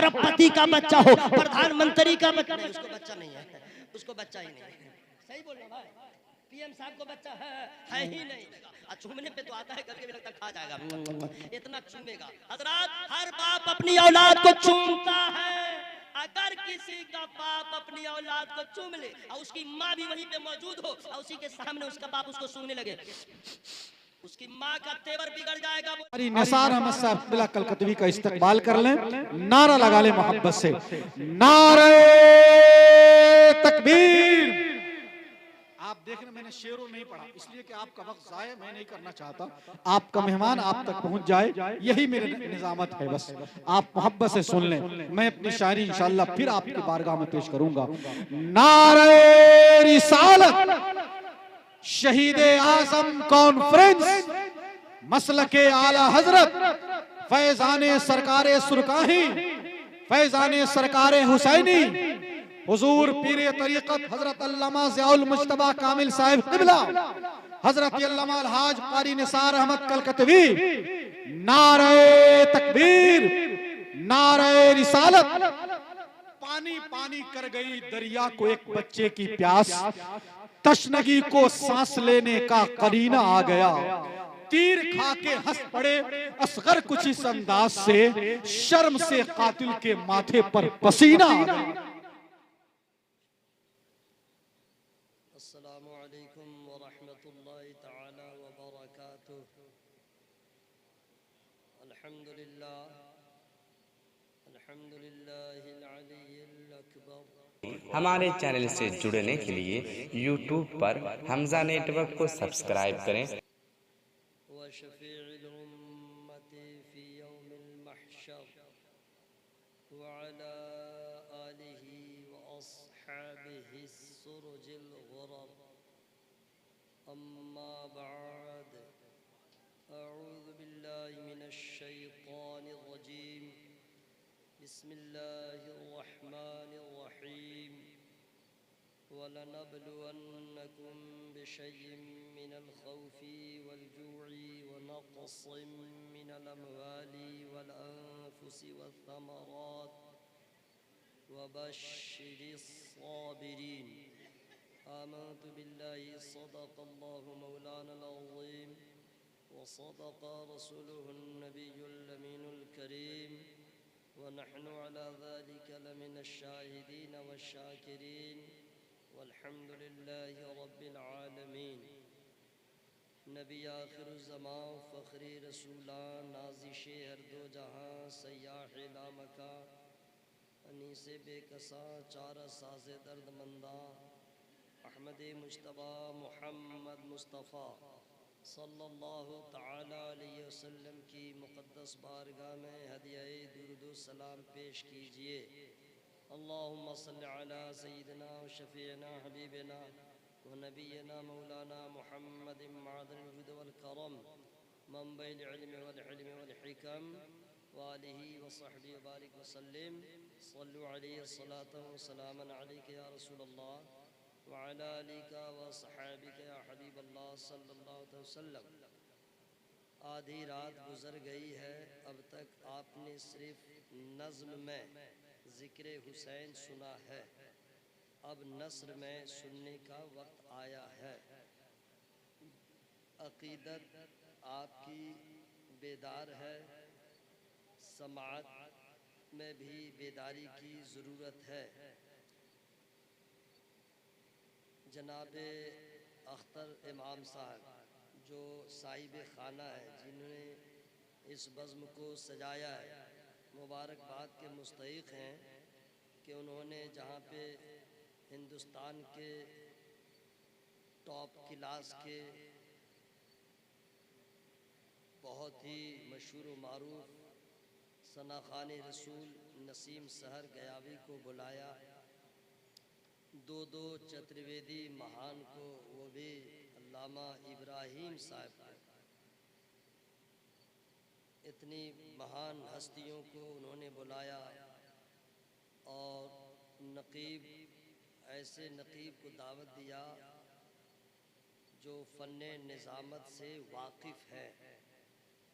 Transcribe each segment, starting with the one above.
अरबपति का बच्चा हो, प्रधानमंत्री का बच्चा नहीं, उसको बच्चा नहीं है, उसको बच्चा ही नहीं है। सही बोल रहे भाई, पीएम साहब को बच्चा है ही नहीं। चूमने पे तो आता है, करके भी लगता खा जाएगा, इतना चूमेगा। हजरात, हर बाप अपनी औलाद को चूमता है। अगर किसी का बाप अपनी औलाद को चूम ले और उसकी माँ भी वहीं पे मौजूद हो और उसी के सामने उसका बाप उसको सूंघने लगे, उसकी माँ का तेवर बिगड़ जाएगा। निसार अहमद साहब बिला कलकतवी का इस्तकबाल कर लें, नारा लगा ले मोहब्बत से, नारे तकबीर। आप देख रहे, मैंने शेरों नहीं पढ़ा इसलिए कि आपका वक्त जाया मैं नहीं करना चाहता, आपका मेहमान आप तक पहुंच जाए, यही मेरे निजामत है। बस आप मोहब्बत से सुन लें, मैं अपनी शायरी इंशाअल्लाह फिर आपकी बारगाह में पेश करूंगा। नारे रिसालत, शहीदे आजम कॉन्फ्रेंस, मसलके आला हजरत, फैजाने सरकारे सुरकाही, फैजाने सरकारे हुसैनी, हुजूर पीरे तरीक़त हजरत अल्लामा ज़ियाउल मुज्तबा कामिल साहिब क़िबला, हजरत अल्लामा अलहाज क़ारी निसार अहमद कलकतवी। नारे तकबीर, नारे रिसालत। पानी पानी कर गई दरिया को एक बच्चे की प्यास, तशनगी को सांस लेने का करीना आ गया, तीर खा के हंस पड़े असगर कुछ इस अंदाज से, शर्म से कातिल के माथे पर पसीना आ गया। अस्सलामु अलैकुम व रहमतुल्लाहि तआला व बरकातुहू। अल्हम्दुलिल्लाह, अल्हम्दुलिल्लाहिल अलीय्यिल अकबर। हमारे चैनल से जुड़ने के लिए YouTube पर हमजा नेटवर्क को सब्सक्राइब करें। व शफीउल उम्मती फी यौमिल महशर व अला आलिही व अस्हाबिही सुरजिल गुरर। अम्मा बाद, अऊज़ु बिल्लाहि मिनश शैतानिर रजीम। बिस्मिल्लाहिर रहमानिर रहीम। वलनब्लुवन्नकुम बिशय्इन मिनल खौफि वल जू'i व नक़्सिन मिनल अम्वालि वल अनफुसि वथ थमरात वबश्शिरिस साबिरीन। आमन्तु बिल्लाहि सदक़ल्लाहु मौलानल अज़ीम व सदक़ रसूलुहुन नबियुल अमीनुल करीम व नहनु अला ज़ालिका लमिनश शाहिदीन वश्शाकिरीन वल्हम्दुलिल्लाहि रब्बिल आलमीन। नबी आखिरुज़्ज़मां फ़ख्री रसूलां, नाज़िशे हर दो जहां, सय्याहे लामका, अनीसे बेकसां, चारा साज़े दर्दमंदां, अहमद मुज्तबा मुहम्मद मुस्तफ़ा सल्लल्लाहु तआला अलैहि वसल्लम की मुक़द्दस बारगाह में हदियाए दुरूद सलाम पेश कीजिए। अल्लाहुम्मा सल्लि अला सय्यिदिना व शफ़ीना हबीबिना व नबीना मौलाना मुहम्मदिन मअदनिल जुद वल करम, मंबइल इल्म वल हिल्म वल हिकम व आलिहि व सहबिहि व बारिक व सल्लिम। सल्लु अलैहि सलातन व सलामन अलैका या रसूलल्लाह व अला आलिका व सहाबिका या हबीबल्लाह सल्लल्लाहु अलैहि वसल्लम। आधी रात गुजर गई है, अब तक आपने सिर्फ नज़्म में ज़िक्र हुसैन सुना है, अब नस्र में सुनने का वक्त आया है। अक़ीदत आपकी बेदार है, समाअत में भी बेदारी की ज़रूरत है। जनाबे अख्तर इमाम साहब जो साहिब खाना है, जिन्होंने इस बज़्म को सजाया है, मुबारकबाद के मुस्तहिक़ हैं कि उन्होंने जहाँ पे हिंदुस्तान के टॉप क्लास के बहुत ही मशहूर मारूफ सनाखान रसूल नसीम सहर गयावी को बुलाया, दो चतुर्वेदी महान को, वो भी अल्लामा इब्राहिम साहब को, इतनी महान हस्तियों को उन्होंने बुलाया और नक़ीब, ऐसे नक़ीब को दावत दिया जो फ़न्ने निज़ामत से वाकिफ़ है।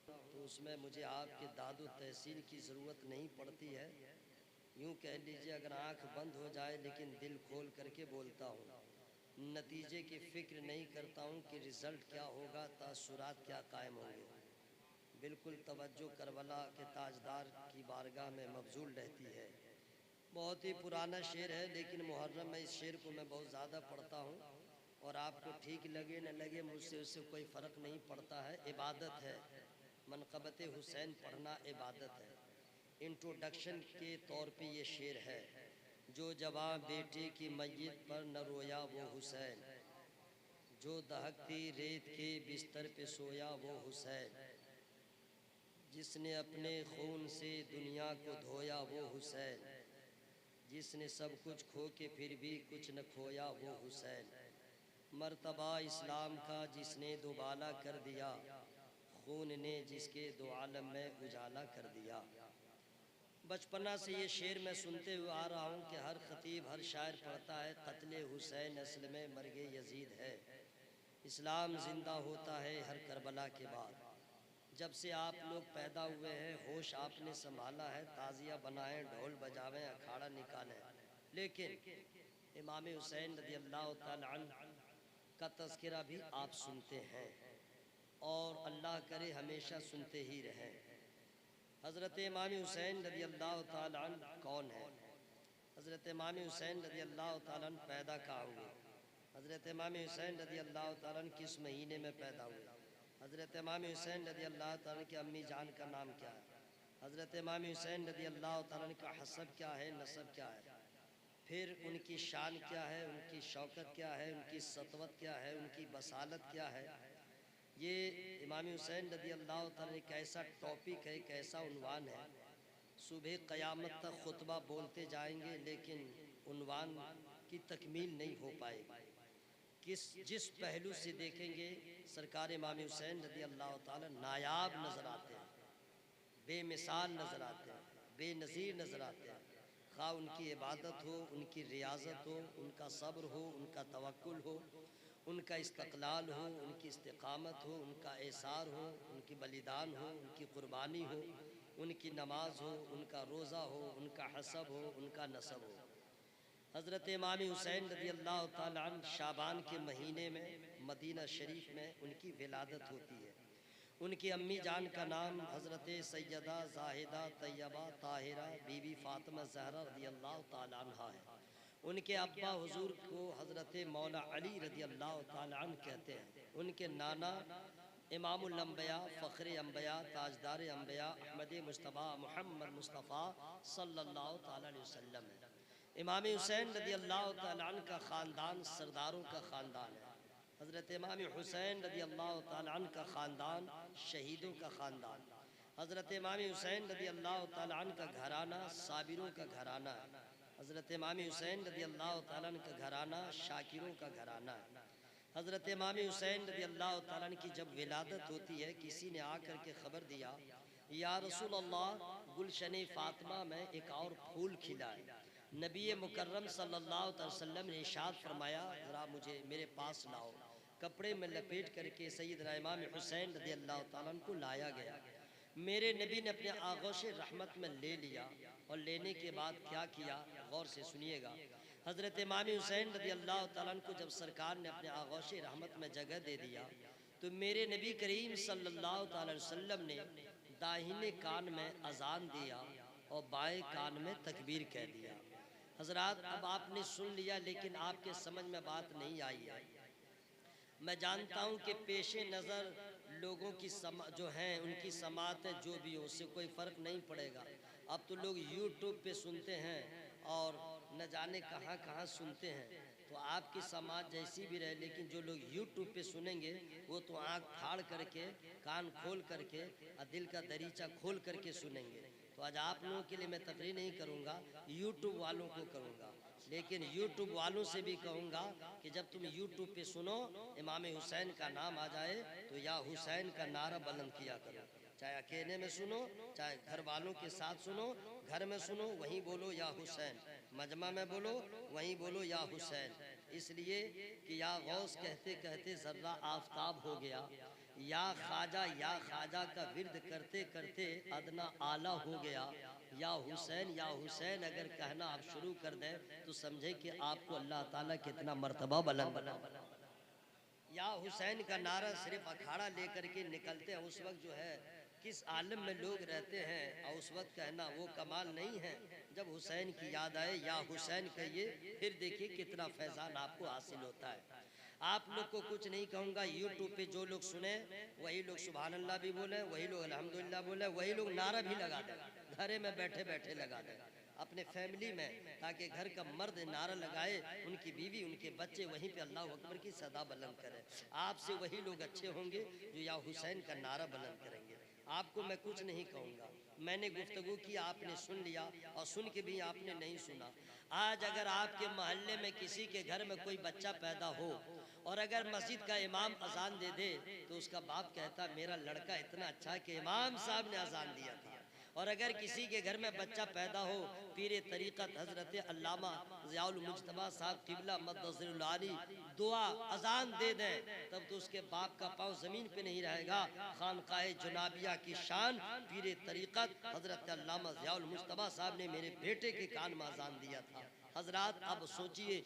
तो उसमें मुझे आपके दादो तहसीन की ज़रूरत नहीं पड़ती है, यूँ कह लीजिए अगर आँख बंद हो जाए लेकिन दिल खोल करके बोलता हूँ, नतीजे की फ़िक्र नहीं करता हूँ कि रिज़ल्ट क्या होगा, तासुरात क्या कायम होंगे। बिल्कुल तवज्जो करबला के ताजदार की बारगाह में मबजूल रहती है। बहुत ही पुराना शेर है, लेकिन मुहर्रम में इस शेर को मैं बहुत ज़्यादा पढ़ता हूँ और आपको ठीक लगे न लगे मुझसे उससे कोई फ़र्क नहीं पड़ता है। इबादत है, मनक़बत हुसैन पढ़ना इबादत है। इंट्रोडक्शन के तौर पे ये शेर है, जो जवां बेटे की मय्यत पर न रोया वो हुसैन, जो दहकती रेत के बिस्तर पे सोया वो हुसैन, जिसने अपने खून से दुनिया को धोया वो हुसैन, जिसने सब कुछ खो के फिर भी कुछ न खोया वो हुसैन, मर्तबा इस्लाम का जिसने दुबाला कर दिया, खून ने जिसके दो आलम में उजाला कर दिया। बचपना से ये शेर मैं सुनते हुए आ रहा हूँ कि हर ख़तीब हर शायर पढ़ता है, क़त्ल हुसैन असल में मर्गे यजीद है, इस्लाम ज़िंदा होता है हर करबला के बाद। जब से आप लोग पैदा हुए हैं होश आपने संभाला है, ताज़िया बनाएं ढोल बजावें अखाड़ा निकालें, लेकिन इमाम हुसैन रज़ी अल्लाह तआला अन्हु का तज़किरा भी आप सुनते हैं और अल्लाह करे हमेशा सुनते ही रहें। हज़रत इमाम हुसैन रज़ी अल्लाह तआला अन्हु कौन है? हज़रत इमाम हुसैन रज़ी अल्लाह तआला अन्हु पैदा कहाँ हुए? हज़रत इमाम हुसैन रज़ी अल्लाह तआला अन्हु किस महीने में पैदा हुए? हज़रत इमाम हुसैन रज़ी अल्लाह तआला अन्हु की अम्मी जान का नाम क्या है? हज़रत इमाम हुसैन रज़ी अल्लाह तआला अन्हु का हसब क्या है, नसब क्या है? फिर उनकी शान क्या है, उनकी शौकत क्या है, उनकी सतवत क्या है, उनकी बसालत क्या है? ये इमाम हुसैन रज़ी अल्लाह तआला एक ऐसा टॉपिक है, एक ऐसा उन्वान है, सुबह क़यामत तक खुतबा बोलते जाएंगे लेकिन उन्वान की तकमील नहीं हो पाएगी। जिस पहलू से देखेंगे सरकार इमाम हुसैन रज़ी अल्लाह तआला नायाब नज़र आते हैं, बेमिसाल नज़र आते हैं, बेनज़ीर नज़र आते हैं। खा उनकी इबादत हो, उनकी रियाज़त हो, उनका सब्र हो, उनका तवक्कुल हो, उनका इस्तक़लाल हो, उनकी इस्तिक़ामत हो, उनका एसार हो, उनकी बलिदान हो, उनकी क़ुरबानी हो, उनकी नमाज हो, उनका रोज़ा हो, उनका हसब हो, उनका नसब हो। हज़रत इमाम हुसैन रज़ी अल्लाह तआला अन्हु शाबान के महीने में मदीना शरीफ में उनकी विलादत होती है। उनकी अम्मी जान का नाम हज़रत सैयदा ज़ाहिदा तैयबा ताहिरा बीबी फ़ातिमा ज़हरा रज़ी अल्लाह तआला अन्हा है। उनके अब्बा हुज़ूर को हज़रत मौला अली रज़ी अल्लाह तआला अन्हु कहते हैं। उनके नाना इमामुल अंबिया फ़ख्र अंबिया ताजदार अंबिया अहमद मुस्तफ़ा मोहम्मद मुस्तफ़ा सल्लल्लाहु तआला अलैहि वसल्लम है। इमाम हुसैन रज़ी अल्लाह तआला अन्हु का ख़ानदान सरदारों का ख़ानदान है। हज़रत इमाम हुसैन रज़ी अल्लाह तआला अन्हु का ख़ानदान शहीदों का ख़ानदान। हज़रत इमाम हुसैन रज़ी अल्लाह तआला अन्हु का घराना साबिरों का घराना है। हज़रत इमाम हुसैन रज़ी अल्लाह तआला अन्हु का घराना शाकिरों का घराना है। हज़रत इमाम हुसैन रज़ी अल्लाह तआला अन्हु की जब विलादत होती है, किसी ने आकर के ख़बर दिया, या रसूल अल्लाह गुलशन फ़ातिमा में एक और फूल खिला है। नबी मुकर्रम सल्लल्लाहु अलैहि वसल्लम ने इरशाद फरमाया, ज़रा मुझे मेरे पास लाओ। कपड़े में लपेट करके सैयदना इमाम हुसैन रज़ी अल्लाह तआला अन्हु को लाया गया। मेरे नबी ने अपने आगोश रहमत में ले लिया और लेने के बाद क्या किया, गौर से सुनिएगा। हज़रत इमाम हुसैन रज़ी अल्लाह तआला अन्हु को जब सरकार ने अपने आगोश रहमत में जगह दे दिया, तो मेरे नबी करीम सल्लल्लाहु अलैहि वसल्लम ने दाहिने कान में अजान दिया और बाएं कान में तकबीर कह दिया। हज़रात, अब आपने सुन लिया, लेकिन आपके समझ में बात नहीं आई है। मैं जानता हूँ कि पेशे नज़र लोगों की जो हैं उनकी समात है, जो भी हो उससे कोई फ़र्क नहीं पड़ेगा। अब तो लोग यूट्यूब पे सुनते हैं और न जाने कहाँ कहाँ सुनते हैं, तो आपकी समाज जैसी भी रहे, लेकिन जो लोग यूट्यूब पे सुनेंगे वो तो आँख फाड़ करके कान खोल करके और दिल का दरीचा खोल करके सुनेंगे। तो आज आप लोगों के लिए मैं तकरीर नहीं करूँगा, यूट्यूब वालों को करूँगा, लेकिन यूट्यूब वालों से भी कहूँगा कि जब तुम यूट्यूब पे सुनो इमाम हुसैन का नाम आ जाए तो या हुसैन का नारा बुलंद किया करो। चाहे अकेले में सुनो, चाहे घर वालों के साथ सुनो, घर में सुनो वहीं बोलो या हुसैन, मजमा में बोलो वहीं बोलो या हुसैन। इसलिए कि या गौस कहते कहते ज़र्रा आफताब हो गया, या ख्वाजा का विर्द करते करते अदना आला हो गया, या हुसैन अगर कहना आप शुरू कर दें तो समझे कि आपको अल्लाह ताला कितना मर्तबा बुलंद बना। या हुसैन का नारा सिर्फ अखाड़ा लेकर के निकलते हैं, उस वक्त जो है किस आलम में लोग रहते हैं, और उस वक्त कहना वो कमाल नहीं है। जब हुसैन की याद आए या हुसैन कहिए, फिर देखिए कितना फैजान आपको हासिल होता है। आप लोग को कुछ नहीं कहूँगा, यूट्यूब पे जो लोग सुने वही लोग सुभान अल्लाह भी बोले, वही लोग अल्हम्दुलिल्लाह बोले, वही लोग नारा भी लगा दें, घरे में बैठे बैठे लगा दें अपने फैमिली में, ताकि घर का मर्द नारा लगाए, उनकी बीवी उनके बच्चे वहीं पे अल्लाह अकबर की सदा बुलंद करें। आपसे वही लोग अच्छे होंगे जो या हुसैन का नारा बुलंद करेंगे। आपको मैं कुछ नहीं कहूँगा, मैंने गुफ्तगू की, आपने सुन लिया, और सुन के भी आपने नहीं सुना। आज अगर आपके मोहल्ले में किसी के घर में कोई बच्चा पैदा हो और अगर मस्जिद का इमाम अजान दे दे तो उसका बाप कहता मेरा लड़का इतना अच्छा है कि इमाम साहब ने अजान दिया था। और अगर किसी के घर में बच्चा पैदा हो, पीरे तरीक़त हज़रत अल्लामा ज़ियाउल मुज्तबा साहब क़िबला मद्दज़िरुल आली दुआ अजान दे दें, तब तो उसके बाप का पाँव ज़मीन पे नहीं रहेगा। खानकाए जुनाबिया की शान पीरे तरीक़त हज़रत अल्लामा ज़ियाउल मुज्तबा साहब ने मेरे बेटे के कान में अजान दिया था। हजरात अब सोचिए,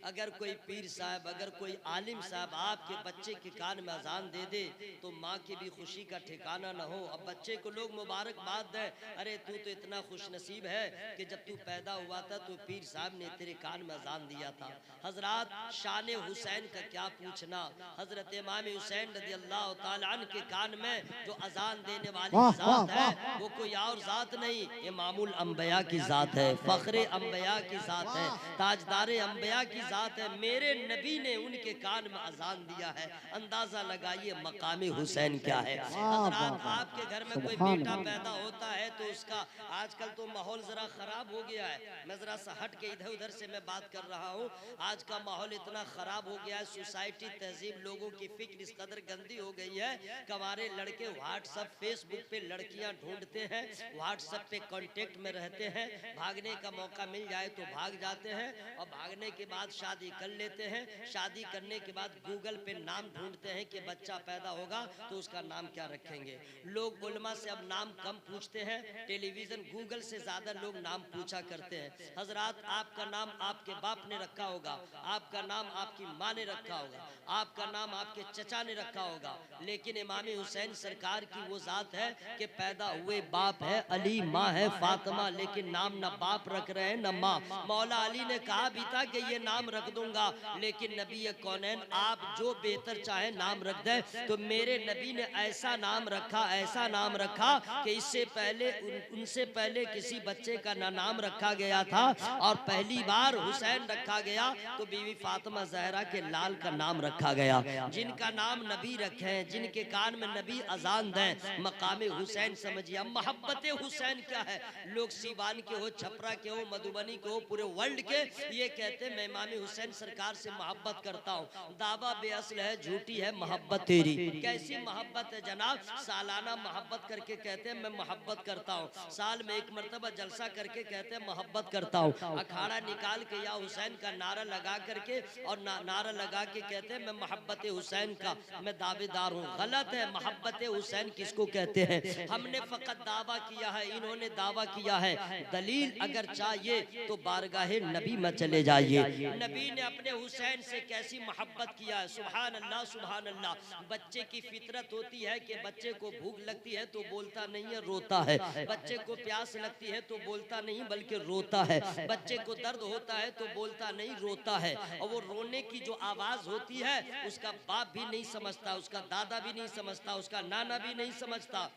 अगर कोई पीर साहब, अगर कोई आलिम साहब आपके बच्चे के कान में अजान दे दे तो माँ की भी खुशी का ठिकाना न हो। अब बच्चे को लोग मुबारकबाद दें, अरे तू तो इतना खुश नसीब है कि जब तू पैदा हुआ था तो पीर साहब ने तेरे कान में अजान दिया था। हजरात शान हुसैन का क्या पूछना, हजरत इमाम हुसैन रज़ी अल्लाह तआला अन्हु के कान में जो अजान देने वाली जात है वो कोई और जात नहीं, इमामुल अंबिया की जात है, फख्रे अंबिया की जात है, ताजदारे अंबिया की जात है। मेरे नबी ने उनके कान में अजान दिया है। अंदाजा लगाइए मकामी हुसैन क्या है। हजरात आपके घर में कोई बेटा पैदा होता है तो उसका, आजकल तो माहौल जरा खराब हो गया है, मैं जरा सा हट के इधर उधर से मैं बात कर रहा हूँ। आज का माहौल इतना खराब हो गया है, सोसाइटी तहजीब लोगों की फिक्र इस कदर गंदी हो गई है कि हमारे लड़के व्हाट्सएप फेसबुक पे लड़कियां ढूंढते हैं, व्हाट्सएप पे कांटेक्ट में रहते हैं, भागने का मौका मिल जाए तो भाग जाते हैं, और भागने के बाद शादी कर लेते हैं। शादी करने के बाद गूगल पे नाम ढूंढते हैं कि बच्चा पैदा होगा तो उसका नाम क्या रखेंगे। लोग उलमा से अब नाम कम पूछते हैं, टेलीविजन गूगल से ज्यादा लोग नाम पूछा करते हैं। हजरात आपका नाम आपके बाप ने रखा होगा, आपका नाम आपकी माँ ने रखा होगा, आपका नाम आपके चचा ने रखा होगा, लेकिन इमाम हुसैन सरकार की वो जात है कि पैदा हुए बाप है अली, माँ है फातिमा, लेकिन नाम न बाप रख रहे हैं न माँ। मौला अली ने कहा भी था कि ये नाम रख दूंगा, लेकिन नबी कौनैन आप जो बेहतर चाहे नाम रख दे, तो मेरे नबी ने ऐसा नाम रखा, ऐसा नाम रखा कि इससे पहले उनसे पहले किसी बच्चे का ना नाम रखा गया था, और पहली बार हुसैन रखा गया तो बीवी फातिमा ज़हरा के लाल का नाम रखा गया। जिनका नाम नबी रखे, जिनके कान में नबी अजान दें, मकाम हुसैन समझिए। मोहब्बत हुसैन क्या है, लोग सीवान के हो, छपरा के हो, मधुबनी के हो, पूरे वर्ल्ड के ये कहते हैं मैं इमाम हुसैन सरकार से मोहब्बत करता हूँ। दावा बेअसल है, झूठी है मोहब्बत तेरी। कैसी मोहब्बत है जनाब, सालाना मोहब्बत करके कहते हैं मैं मोहब्बत करता हूँ, साल में एक मरतबा जलसा करके कहते हैं मोहब्बत करता हूँ, अखाड़ा निकाल के या हुसैन का नारा लगा करके और नारा लगा के कहते हैं मैं मोहब्बत हुसैन का मैं दावेदार हूँ। गलत है, मोहब्बत हुसैन किसको कहते हैं? हमने फकत दावा किया है, इन्होंने दावा किया है। दलील अगर चाहिए तो बारगाहे नबी में चले जाइए, नबी ने अपने हुसैन से कैसी मोहब्बत किया है। सुभान अल्लाह सुभान अल्लाह। बच्चे की फितरत होती है कि बच्चे को भूख लगती है तो बोलता नहीं है, रोता है। बच्चे को प्यास लगती है तो बोलता नहीं बल्कि रोता है। बच्चे को दर्द होता है तो बोलता नहीं, रोता है। और वो रोने की जो आवाज होती है उसका बाप भी नहीं समझता, उसका दादा भी नहीं समझता, उसका नाना भी नहीं समझता।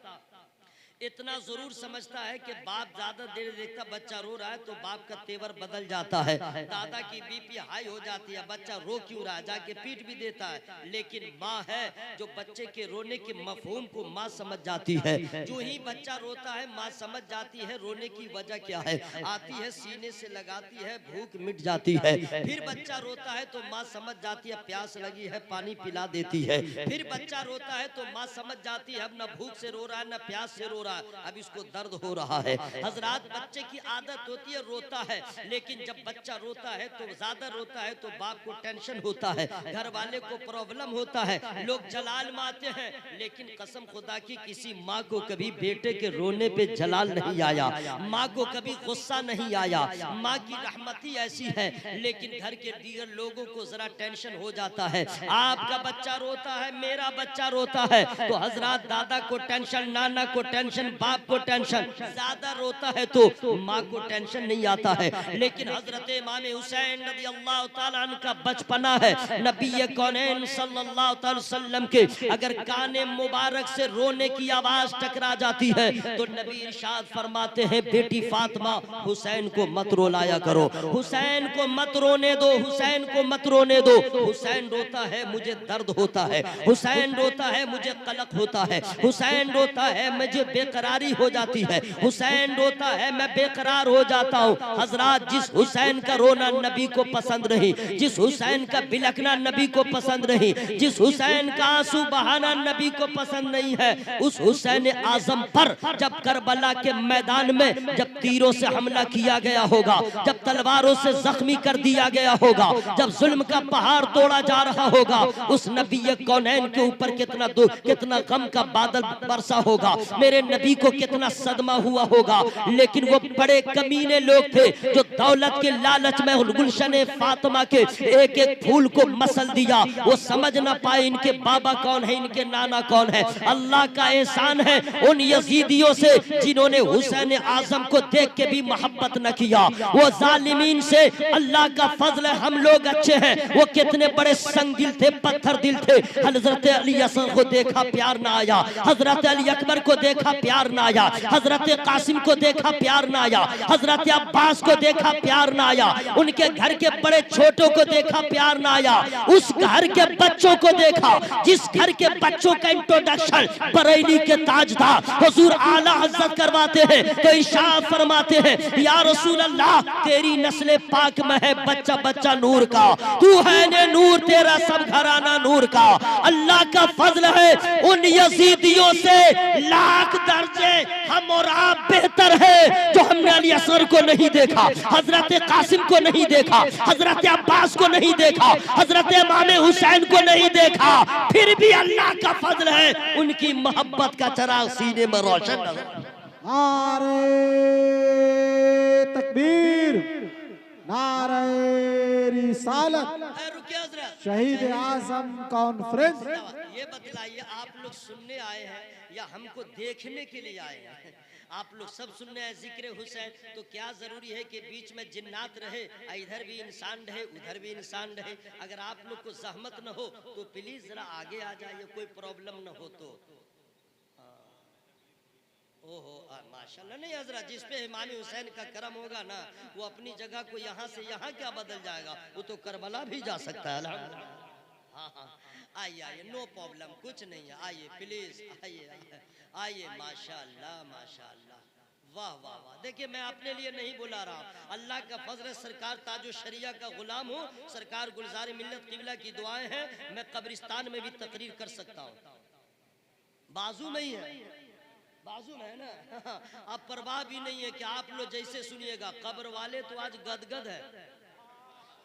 इतना जरूर समझता है कि बाप ज्यादा देर देखता बच्चा रो रहा है तो बाप का तेवर बदल जाता है, दादा की बीपी हाई हो जाती है, बच्चा रो क्यों रहा है, जाके पीट भी देता है। लेकिन माँ है जो बच्चे के रोने के मफहूम को माँ समझ जाती है। जो ही बच्चा रोता है माँ समझ जाती है रोने की वजह क्या है, आती है सीने से लगाती है, भूख मिट जाती है। फिर बच्चा रोता है तो माँ समझ जाती है प्यास लगी है, पानी पिला देती है। फिर बच्चा रोता है तो माँ समझ जाती है अब न भूख से रो रहा है न प्यास से रो रहा रहा है, अब इसको दर्द हो रहा है। हजरात, बच्चे की आदत होती है रोता है, लेकिन जब बच्चा रोता है तो ज्यादा रोता है तो बाप को टेंशन होता है, घर वाले को प्रॉब्लम होता है, लोग जलाल में आते हैं। लेकिन कसम खुदा की किसी माँ को कभी बेटे के रोने पे जलाल नहीं आया, माँ को कभी गुस्सा नहीं आया। माँ की रहमती ऐसी है, लेकिन घर के दीगर लोगों को जरा टेंशन हो जाता है। आपका बच्चा रोता है, मेरा बच्चा रोता है तो हजरात दादा को टेंशन, नाना को टेंशन, बाप को टेंशन। ज्यादा रोता है तो माँ को टेंशन नहीं आता है। लेकिन हजरत इमाम हुसैन रज़ी अल्लाह ताला अन्हु का बचपना है, नबी कौनैन सल्लल्लाहु अलैहि वसल्लम के अगर काने मुबारक से रोने की आवाज टकरा जाती है तो नबी इरशाद फरमाते हैं, बेटी फातिमा हुसैन को मत रुलाया करो, हुसैन को मत रोने दो, हुसैन को मत रोने दो। हुसैन रोता है मुझे दर्द होता है, हुसैन रोता है मुझे कलक होता है, हुसैन रोता है मुझे बेकरारी हो जाती है, हुसैन रोता है मैं बेकरार हो जाता हूँ। हजरात, जिस हुसैन का रोना नबी को पसंद नहीं, जिस हुसैन का बिलखना नबी को पसंद नहीं, जिस हुसैन का आंसू बहाना नबी को पसंद नहीं है, उस हुसैन आजम पर जब करबला के मैदान में जब तीरों से हमला किया गया होगा, जब तलवारों से जख्मी कर दिया गया होगा, जब जुल्म का पहाड़ तोड़ा जा रहा होगा, उस नबी कौनैन के ऊपर कितना दुख, कितना गम का बादल बरसा होगा, मेरे नबी को कितना सदमा हुआ होगा। लेकिन वो बड़े कमीने लोग थे जो दौलत के लालच में गुलशन फातिमा के एक एक फूल को मसल दिया। वो समझ ना पाए इनके बाबा कौन है, इनके नाना कौन है। अल्लाह का एहसान है उन यजीदियों से जिन्होंने हुसैन आजम को देख के भी मोहब्बत न किया। वो जालिमीन से अल्लाह का फजल है, हम लोग अच्छे हैं। वो कितने बड़े संग दिल थे, पत्थर दिल थे। हजरत अली असगर को देखा प्यार ना आया, हजरत अली अकबर को देखा प्यार ना आया, हजरत कासिम को देखा प्यार ना आया, हजरत अब्बास को देखा प्यार ना आया, उनके घर के बड़े छोटों को देखा प्यार ना आया। उस घर के बच्चों को देखा जिस घर के बच्चों का इंट्रोडक्शन बरेली के ताजदार हुजूर आला हजरत करवाते हैं तो इरशाद फरमाते हैं, या रसूल अल्लाह तेरी नस्ल पाक में है बच्चा बच्चा नूर का, तू है ने नूर, तेरा सब घराना नूर का। अल्लाह का फजल है उन यजीदियों से लाख दर्जे हम और आप बेहतर है जो हमने अली असगर को नहीं देखा, हजरत कासिम को नहीं देखा, हजरत अब्बास को नहीं देखा, हजरत इमाम हुसैन को नहीं देखा। फिर भी अल्लाह का फजल है उनकी मोहब्बत का चराग सीने में रोशन। नारे तकबीर, नारे रिसालत, शहीद आजम कॉन्फ्रेंस। ये बतलाइए, आप लोग सुनने आए हैं या हमको देखने के लिए आए हैं? आप लोग सब सुनने हैं जिक्र हुसैन, तो क्या जरूरी है कि बीच में जिन्नात रहे, इधर भी इंसान रहे उधर भी इंसान रहे? अगर आप लोग को जहमत न हो तो प्लीज जरा आगे आ जाइए, कोई प्रॉब्लम न हो तो। ओहो माशाल्लाह। नहीं हजरत, जिस पे इमाम हुसैन का करम होगा ना, वो अपनी जगह को यहाँ से यहाँ क्या बदल जाएगा, वो तो करबला भी जा सकता है। हाँ हाँ, आइए आइए, नो प्रॉब्लम, कुछ नहीं है, आइए प्लीज, आइए आइए आइए। माशाल्लाह माशाल्लाह, वाह वाह वाह। देखिए मैं अपने लिए नहीं बुला रहा हूँ, अल्लाह का फजल, सरकार ताजो शरिया का गुलाम हूँ, सरकार गुलजार मिल्लत किबला की दुआएं हैं। मैं कब्रिस्तान में भी तकरीर कर सकता हूँ, बाजू में ही है, बाजू में है ना। अब परवाह भी नहीं है कि आप लोग जैसे सुनिएगा, कब्र वाले तो आज गदगद है।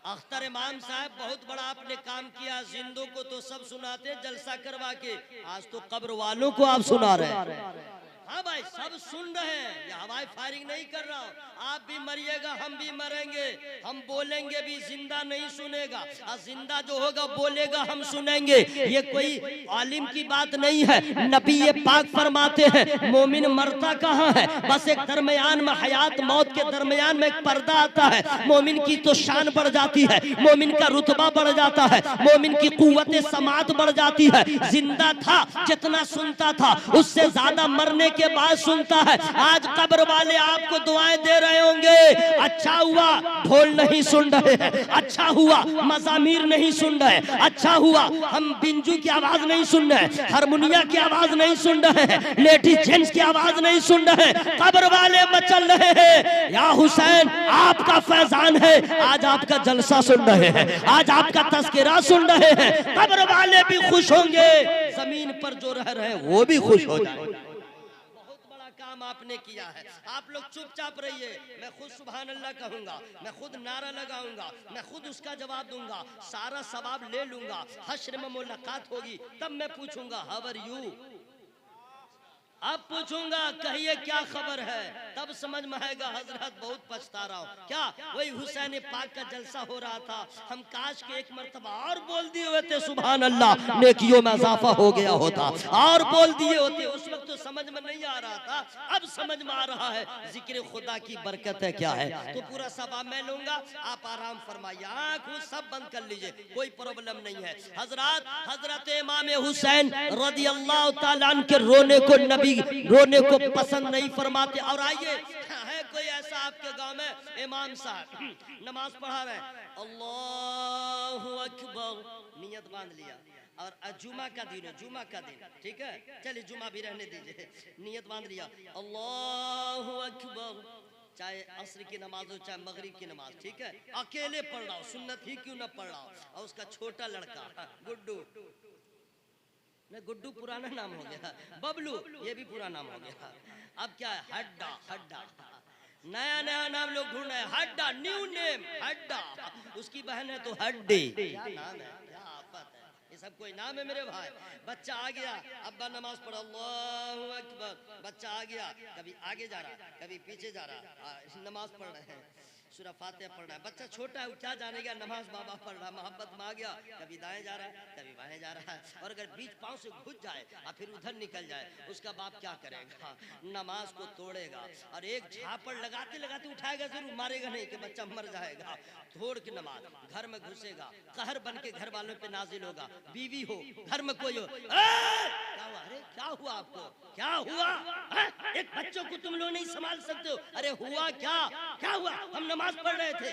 अख्तर इमाम साहब बहुत बड़ा आपने काम किया, जिंदों को तो सब सुनाते जलसा करवा के, आज तो कब्र वालों को आप सुना रहे हैं। हाँ भाई, सब सुन रहे हैं, ये हवाई फायरिंग नहीं कर रहा हूँ। आप भी मरिएगा, हम भी मरेंगे, हम बोलेंगे भी, जिंदा नहीं सुनेगा, और जिंदा जो होगा बोलेगा हम सुनेंगे। ये कोई आलिम की बात नहीं है। नबी ये पाक फरमाते हैं, मोमिन मरता कहाँ है, बस एक दरमियान में, हयात मौत के दरमियान में एक पर्दा आता है, मोमिन की तो शान बढ़ जाती है, मोमिन का रुतबा बढ़ जाता है, मोमिन की कुव्वत समात बढ़ जाती है। जिंदा था जितना सुनता था उससे ज्यादा मरने के बाद सुनता है। आज कब्र वाले आपको दुआएं दे रहे होंगे, अच्छा हुआ ढोल नहीं सुन रहे हैं, अच्छा हुआ मज़ामीर नहीं सुन रहे, अच्छा हुआ हम बिंजू की आवाज नहीं सुन रहे, हारमोनिया की आवाज नहीं सुन रहे हैं, लेडीज जेंट्स की आवाज नहीं सुन रहे हैं, कब्र वाले मचल रहे हैं। या हुसैन आपका फैजान है, आज आपका जलसा सुन रहे हैं, आज आपका तस्करा सुन रहे हैं, कब्र वाले भी खुश होंगे, जमीन पर जो रह रहे हैं वो भी खुश हो जाएंगे। काम आपने किया है। आप लोग चुपचाप रहिए, मैं खुद सुभान अल्लाह कहूंगा, मैं खुद नारा लगाऊंगा, मैं खुद उसका जवाब दूंगा, सारा सवाब ले लूंगा। हश्र में मुलाकात होगी तब मैं पूछूंगा हाउ आर यू। अब पूछूंगा कहिए क्या खबर है, तब समझ में आएगा हजरत बहुत पछता रहा हूँ। क्या वही हुसैन पाक का जलसा हो रहा था, हम काश के एक मर्तबा और बोल दिए होते सुभान अल्लाह, नेकियों में इजाफा हो गया होता, और बोल दिए होते। उस वक्त तो समझ में नहीं आ रहा था, अब समझ में आ रहा है जिक्र खुदा की बरकत है क्या है। तो पूरा सवाब मैं लूंगा, आप आराम फरमाइए, आँख सब बंद कर लीजिए, कोई प्रॉब्लम नहीं है। हजरत इमाम हुसैन रदियल्लाहु ताला अन्हु के रोने को नबी रोने को पसंद नहीं फरमाते। और आइए, है कोई ऐसा आपके गांव में इमाम साहब नमाज पढ़ा रहे, अल्लाहु अकबर, नियत बांध लिया, और जुमा का दिन है, जुमा का दिन, ठीक है, चलिए जुमा भी रहने दीजिए, नियत बांध लिया, अल्लाहु अकबर, चाहे असर की नमाज हो चाहे मगरिब की नमाज, ठीक है, अकेले पढ़ रहा हूँ, सुन्नत ही क्यों ना पढ़ रहा हूँ। और उसका छोटा लड़का गुड्डू, नहीं गुड्डू पुराना नाम हो गया, बबलू ये भी पुराना नाम हो गया, अब क्या है हड्डा, हड्डा नया नया नाम लोग ढूंढ रहे हैं, हड्डा न्यू नेम हड्डा, उसकी बहन है तो हड्डी, क्या नाम है, क्या आफत है, ये सब कोई नाम है मेरे भाई। बच्चा आ गया, अब्बा नमाज पढ़ा, अल्लाहु अकबर, बच्चा आ गया, कभी आगे जा रहा कभी पीछे जा रहा, नमाज पढ़ रहे हैं, सूरह फातिहा पढ़ रहा है, बच्चा छोटा है क्या जानेगा, नमाज बाबा पढ़ रहा, मोहब्बत में आ गया, कभी दाएं जा रहा है कभी बाएं जा रहा है, और अगर बीच पांव से घुस जाए और फिर उधर निकल जाए, उसका बाप क्या करेगा, नमाज को तोड़ेगा, और एक झापड़ लगाते लगाते उठाएगा, जरूर मारेगा नहीं कि बच्चा मर जाएगा, तोड़ के नमाज घर में घुसेगा, कहर बन के घर वालों पे नाजिल होगा, बीवी हो घर में कोई हो, क्या हुआ, अरे क्या हुआ आपको, क्या हुआ, एक बच्चों को तुम लोग नहीं संभाल सकते हो, अरे हुआ क्या, क्या हुआ, हम नमाज पढ़ रहे थे,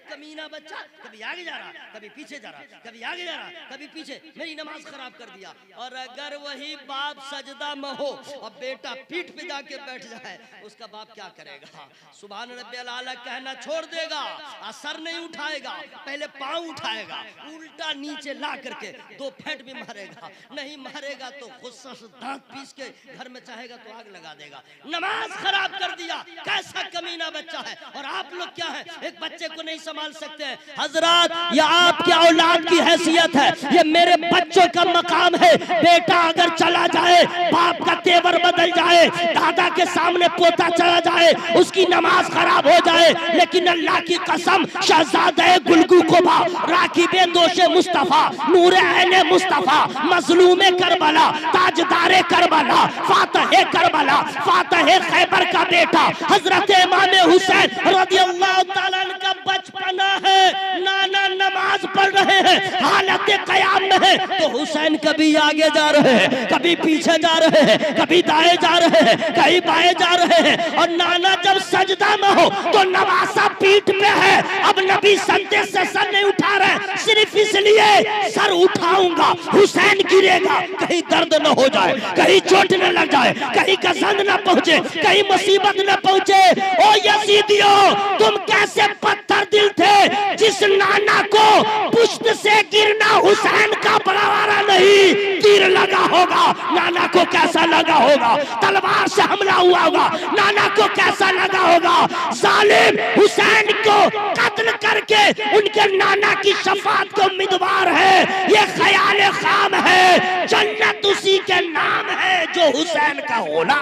कमीना बच्चा कभी आगे जा रहा कभी पीछे जा रहा, कभी आगे जा रहा कभी पीछे, मेरी नमाज खराब कर दिया। और अगर वही बाप सजदा में हो और बेटा पीठ पे जाके बैठ जाए, उसका बाप क्या करेगा, सुभान रब्बियल आला कहना छोड़ देगा, असर नहीं उठाएगा, पहले पांव उठाएगा, उल्टा नीचे ला करके दो फेंट भी मारेगा, नहीं मारेगा तो गुस्सा से दांत पीस के घर में चाहेगा तो आग लगा देगा, नमाज खराब कर दिया, कैसा कमीना बच्चा है। और आप लोग क्या है, एक बच्चे को नहीं संभाल सकते हैं। हजरत ये आपके औलाद की हैसियत है, ये मेरे बच्चों का मकाम है, बेटा अगर चला जाए, बाप का तेवर बदल जाए, दादा के सामने पोता चला जाए, उसकी नमाज खराब हो जाए, लेकिन अल्लाह की कसम शहजादे गुलगू कोबा, राकिबे दोषे मुस्तफा, नूरे ऐने मुस्तफा, मजलूमे करबला, ताजदारे करबला, फातहे करबला, फातहे खैबर का बेटा हजरत इमाम हुसैन रदियल्लाहु ताला अन्हु का बचपना है, नाना नमाज पढ़ रहे हैं, हालत कयाम में है, तो हुसैन कभी आगे जा रहे हैं, कभी पीछे जा रहे हैं, कभी दाएं जा रहे हैं, कहीं बाएं जा रहे हैं, और नाना जब सजदा में हो तो नवासा पीठ पे है, अब नबी सजदे से सर नहीं उठा रहे, सिर्फ इसलिए सर उठाऊंगा हुसैन गिरेगा, कहीं दर्द न हो जाए, कहीं चोट न लग जाए, कहीं गजन न पहुंचे, कहीं मुसीबत न पहुंचे। ओ यजीदियों, तुम कैसे पत्थर दिल थे, जिस नाना को पुष्ट से गिरना हुसैन का बराबरा नहीं, तीर लगा होगा, नाना को कैसा लगा होगा, तलवार से हमला हुआ होगा, नाना को कैसा लगा होगा, जालिम हुसैन को कत्ल करके उनके नाना की शफाअत को उम्मीदवार है, ये ख्याल खाम है, जन्नत उसी के नाम है जो हुसैन का होना।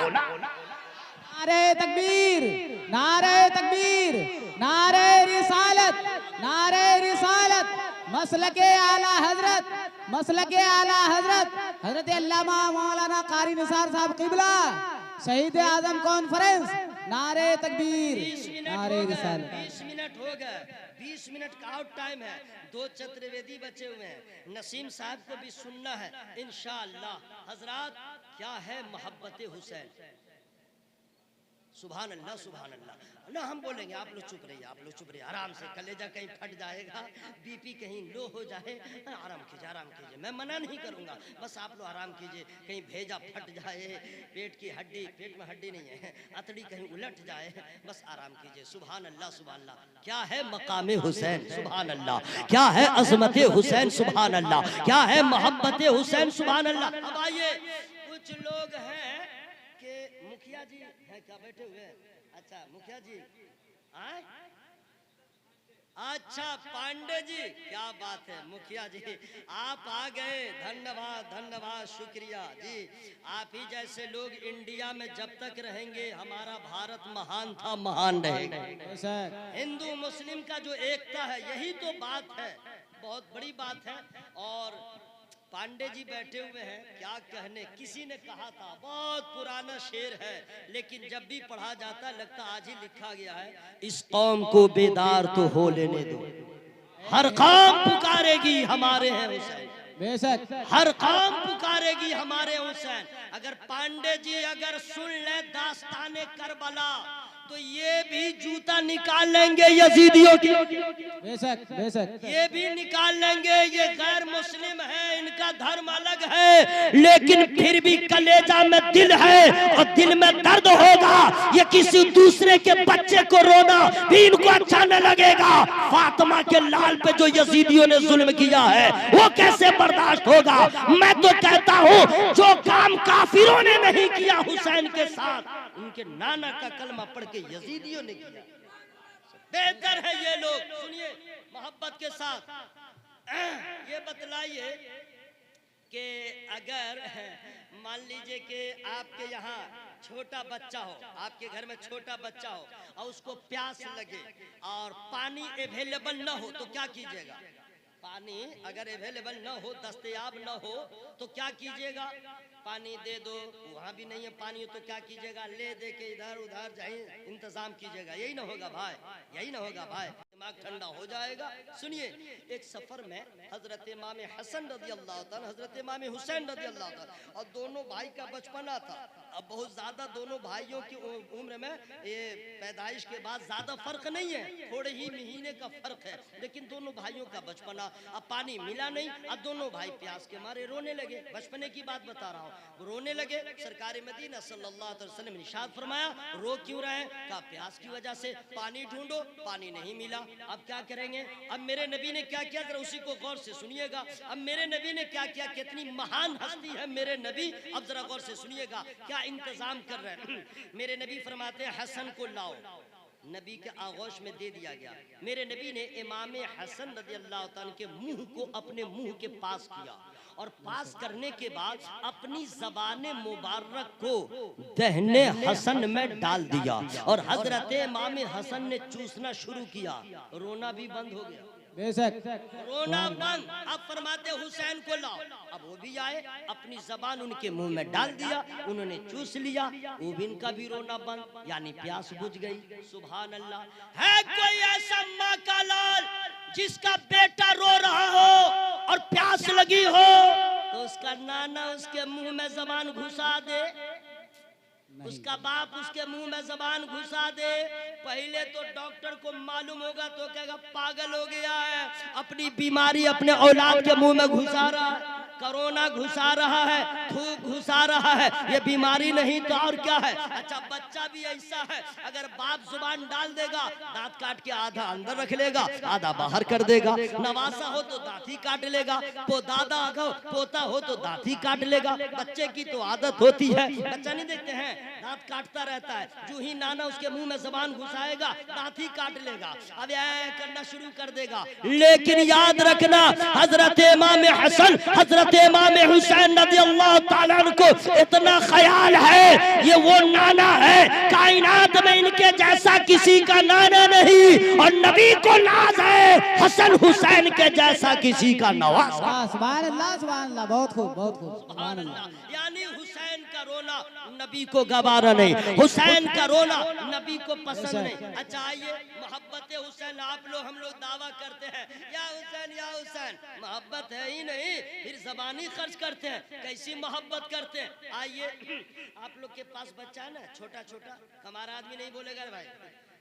नारे तकबीर, नारे तकबीर, नारे रिसालत, नारे रिसालत, मसलके आला हजरत, मसलके आला हजरत हजरत अल्लामा मौलाना कारी निसार साहब किबला, शहीद आजम कॉन्फ्रेंस, नारे तकबीर, नारे रिसालत। 20 मिनट हो गए, 20 मिनट का आउट टाइम है, 2 चतुर्वेदी बचे हुए हैं, नसीम साहब को भी सुनना है इंशाअल्लाह। हजरात क्या है मोहब्बत हुसैन, सुभान अल्लाह, सुभान अल्लाह ना हम बोलेंगे, आप लोग चुप रहिए, आप लोग चुप रहिए, आराम से, कलेजा कहीं फट जाएगा, बीपी कहीं लो हो जाए, आराम कीजिए, आराम कीजिए, मैं मना नहीं करूंगा, बस आप लोग आराम कीजिए, कहीं भेजा फट जाए, पेट की हड्डी, पेट में हड्डी नहीं है, अतड़ी कहीं उलट जाए, बस आराम कीजिए। सुभान अल्लाह, सुभान अल्लाह, क्या है मकाम हुसैन, सुभान अल्लाह, क्या है अजमत हुसैन, सुभान अल्लाह, क्या है मोहब्बत हुसैन, सुभान अल्लाह। अब आइए, कुछ लोग हैं कि मुखिया मुखिया जी हैं क्या बैठे हुए? अच्छा मुखिया जी आए? अच्छा पांडे जी, क्या बात है मुखिया जी, आप आ गए, धन्यवाद धन्यवाद, शुक्रिया जी। आप ही जैसे लोग इंडिया में जब तक रहेंगे हमारा भारत महान था, महान रहेगा। हिंदू मुस्लिम का जो एकता है यही तो बात है, बहुत बड़ी बात है। और पांडे जी बैठे हुए हैं, क्या कहने, किसी ने कहा था, बहुत पुराना शेर है लेकिन जब भी पढ़ा जाता है लगता आज ही लिखा गया है, इस कौम को बेदार तो हो लेने दो, हर कौम पुकारेगी हमारे हैं हुसैन, बेशक हर कौम पुकारेगी हमारे हुसैन। अगर पांडे जी अगर सुन ले दास्ताने करबला तो ये भी जूता निकाल लेंगे यजीदियों की, बेशक बेशक ये भी निकाल लेंगे, ये गैर मुस्लिम है, इनका धर्म अलग है, लेकिन फिर भी कलेजा में दिल है और दिल में दर्द होगा। ये किसी दूसरे के बच्चे को रोना भी इनको अच्छा न लगेगा। फातिमा के लाल पे जो यजीदियों ने जुल्म किया है वो कैसे बर्दाश्त होगा? मैं तो कहता हूँ जो काम काफिरों ने नहीं किया हुसैन के साथ, उनके नाना का कलमा पढ़ के यजीदियों ने किया। बेहतर है ये लोग सुनिए मोहब्बत के साथ, ये बतलाइए कि अगर मान लीजिए कि आपके यहाँ छोटा बच्चा हो, आपके घर में छोटा बच्चा हो और उसको प्यास लगे और पानी अवेलेबल न हो तो क्या कीजिएगा? पानी अगर अवेलेबल न हो, दस्तयाब न हो तो क्या कीजिएगा? पानी दे दो, वहाँ भी नहीं है पानी तो क्या कीजिएगा? ले दे के इधर उधर जाए इंतजाम कीजिएगा। यही ना होगा भाई, यही ना होगा भाई, दिमाग ठंडा हो जाएगा। सुनिए एक सफर में हजरत इमाम हसन रज़ी अल्लाह तआला, हजरत इमाम हुसैन रज़ी अल्लाह तआला, और दोनों भाई का बचपना था। अब बहुत ज्यादा दोनों भाइयों की उम्र में ये पैदाइश के बाद ज्यादा फर्क नहीं है, थोड़े ही महीने का फर्क है, लेकिन दोनों भाइयों का बचपना। अब पानी मिला नहीं, अब दोनों भाई प्यास के मारे रोने लगे। बचपने की बात बता रहा हूँ, रोने लगे। सरकार मदीना सल्लल्लाहु अलैहि वसल्लम ने इरशाद फरमाया, रो क्यों रहे? कहा प्यास की वजह से, पानी ढूंढो, पानी नहीं मिला। अब क्या करेंगे? अब मेरे नबी ने क्या किया, जरा उसी को गौर से सुनिएगा। अब मेरे नबी ने क्या किया, कितनी महान हस्ती है मेरे नबी, अब जरा गौर से सुनिएगा क्या इंतजाम कर रहे हैं। मेरे नबी फरमाते हैं हसन को लाओ, नबी के आगोश में दे दिया गया। मेरे नबी ने इमाम हसन रज़ी अल्लाह तआला के मुंह को अपने मुंह के पास किया और पास करने के बाद अपनी ज़बान मुबारक को दहने हसन में डाल दिया और हजरत इमाम हसन ने चूसना शुरू किया, रोना भी बंद हो गया। बेशक रोना बंद। अब फरमाते हुसैन को लाओ, अब वो भी आए, अपनी जबान उनके मुंह में डाल दिया, उन्होंने चूस लिया, वो भी इनका भी रोना बंद, यानी प्यास बुझ गई। सुभान अल्लाह। है कोई ऐसा माँ का लाल जिसका बेटा रो रहा हो और प्यास लगी हो तो उसका नाना उसके मुंह में जबान घुसा दे, उसका बाप उसके मुंह में जबान घुसा दे? पहले तो डॉक्टर को मालूम होगा तो कहेगा पागल हो गया है, अपनी बीमारी अपने औलाद के मुंह में घुसा रहा है, कोरोना घुसा रहा है, थूक घुसा रहा है, ये बीमारी नहीं तो और क्या है? अच्छा बच्चा भी ऐसा है, अगर बाप जुबान डाल देगा, दांत काट के आधा अंदर रख लेगा, आधा बाहर कर देगा। नवासा हो तो दांत ही काट लेगा, दादा पोता हो तो दांत ही काट लेगा। बच्चे की तो आदत होती है, बच्चा नहीं देखते हैं दांत काटता रहता है, जो ही नाना उसके मुंह में जबान घुसाएगा दांत ही काट लेगा, अब ऐ करना शुरू कर देगा। लेकिन याद रखना हजरत इमाम हसन हजरत इमाम हुसैन रज़ी अल्लाह ताला को इतना ख्याल है, ये वो नाना है, कायनात में इनके जैसा किसी का नाना नहीं, और नबी को नाज है हसन हुसैन के जैसा किसी का नवासा। सुभान अल्लाह सुभान अल्लाह, बहुत खूब बहुत खूब, सुभान अल्लाह। यानी हुसैन का रोना नबी को गवारा नहीं, हुसैन का रोना नबी को पसंद नहीं। अच्छा आइए मोहब्बत हुसैन, आप लोग हम लोग दावा करते हैं या हुसैन या हुसैन, मोहब्बत है ही नहीं, फिर जबानी खर्च करते हैं, कैसी मोहब्बत करते हैं। आइए आप लोग के पास बच्चा है ना छोटा छोटा, हमारा आदमी नहीं बोलेगा भाई,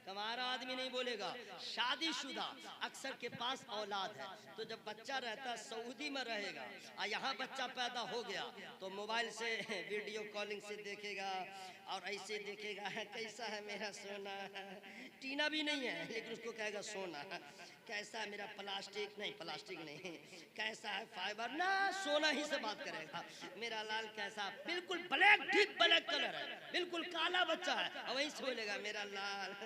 हमारा आदमी नहीं बोलेगा, शादीशुदा अक्सर के पास औलाद है, तो जब बच्चा रहता सऊदी में रहेगा और यहाँ बच्चा पैदा हो गया तो मोबाइल से वीडियो कॉलिंग से देखेगा और ऐसे देखेगा कैसा है मेरा सोना, टीना भी नहीं है, लेकिन उसको कहेगा सोना। कैसा है मेरा प्लास्टिक नहीं, प्लास्टिक नहीं, कैसा है फाइबर ना, सोना ही से बात करेगा। मेरा लाल कैसा, बिल्कुल ब्लैक, ठीक ब्लैक कलर है, बिल्कुल काला बच्चा है, और वहीं से बोलेगा मेरा लाल,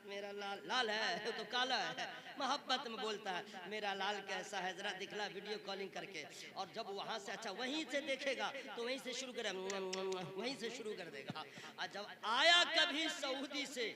मेरा लाल लाल है तो काला है। मोहब्बत में बोलता है मेरा लाल कैसा है, जरा दिखला वीडियो कॉलिंग करके। और जब वहां से अच्छा वहीं से देखेगा तो वहीं से शुरू करेगा, वहीं से शुरू कर देगा। और जब आया कभी सऊदी से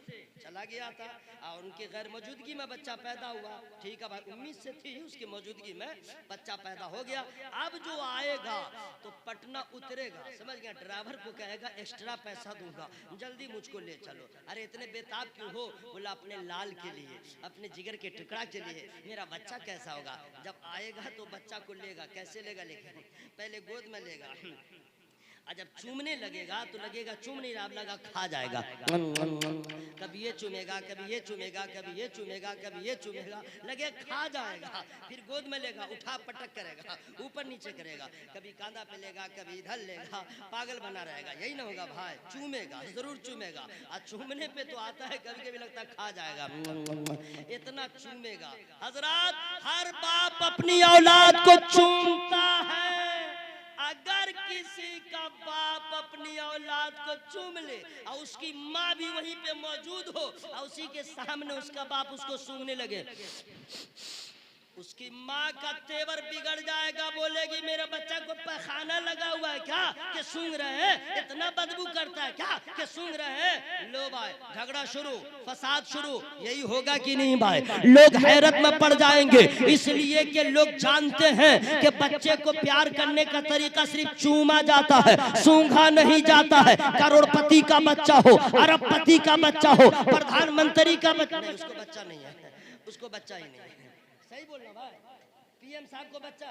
चला गया था और उनके गैर मौजूदगी में बच्चा पैदा हुआ, ठीक है भाई, उम्मीद से थी उसकी मौजूदगी में बच्चा पैदा हो गया। अब जो आएगा तो पटना उतरेगा, समझ गया, ड्राइवर को कहेगा एक्स्ट्रा पैसा दूंगा, जल्दी मुझको ले चलो। अरे इतने बेताब क्यों हो? बोला अपने लाल के लिए, अपने जिगर के टुकड़ा के लिए। मेरा बच्चा कैसा होगा? जब आएगा तो बच्चा को लेगा, कैसे लेगा? लेकिन पहले गोद में लेगा, और जब चूमने लगेगा तो लगेगा चूम नहीं रहा, लगा खा जाएगा। कभी ये चूमेगा, कभी ये चूमेगा, कभी ये चूमेगा, कभी ये चूमेगा, लगे खा जाएगा। फिर गोद में लेगा, उठा पटक करेगा, ऊपर नीचे करेगा, कभी कांधा पे लेगा, कभी इधर लेगा, पागल बना रहेगा। यही ना होगा भाई? चूमेगा, जरूर चूमेगा। और चूमने पे तो आता है कभी कभी लगता है खा जाएगा, इतना चूमेगा। हजरात, हर बाप अपनी औलाद को चूमता है। अगर किसी का बाप अपनी औलाद को चूम ले और उसकी माँ भी वहीं पे मौजूद हो और उसी के सामने उसका बाप उसको सूंघने लगे, उसकी माँ का तेवर बिगड़ जाएगा। बोलेगी मेरे बच्चा को पैखाना लगा हुआ है क्या कि सूंघ रहे हैं? इतना बदबू करता है क्या कि सूंघ रहे हैं? लो भाई, झगड़ा शुरू, फसाद शुरू। यही होगा कि नहीं भाई? लोग हैरत में पड़ जाएंगे, इसलिए कि लोग जानते हैं कि बच्चे को प्यार करने का तरीका सिर्फ चूमा जाता है, सूंघा नहीं जाता है। करोड़पति का बच्चा हो, अरबपति का बच्चा हो, प्रधानमंत्री का बच्चा, उसको बच्चा नहीं है, उसको बच्चा ही नहीं है। सही बोल रहा भाई, पीएम साहब को बच्चा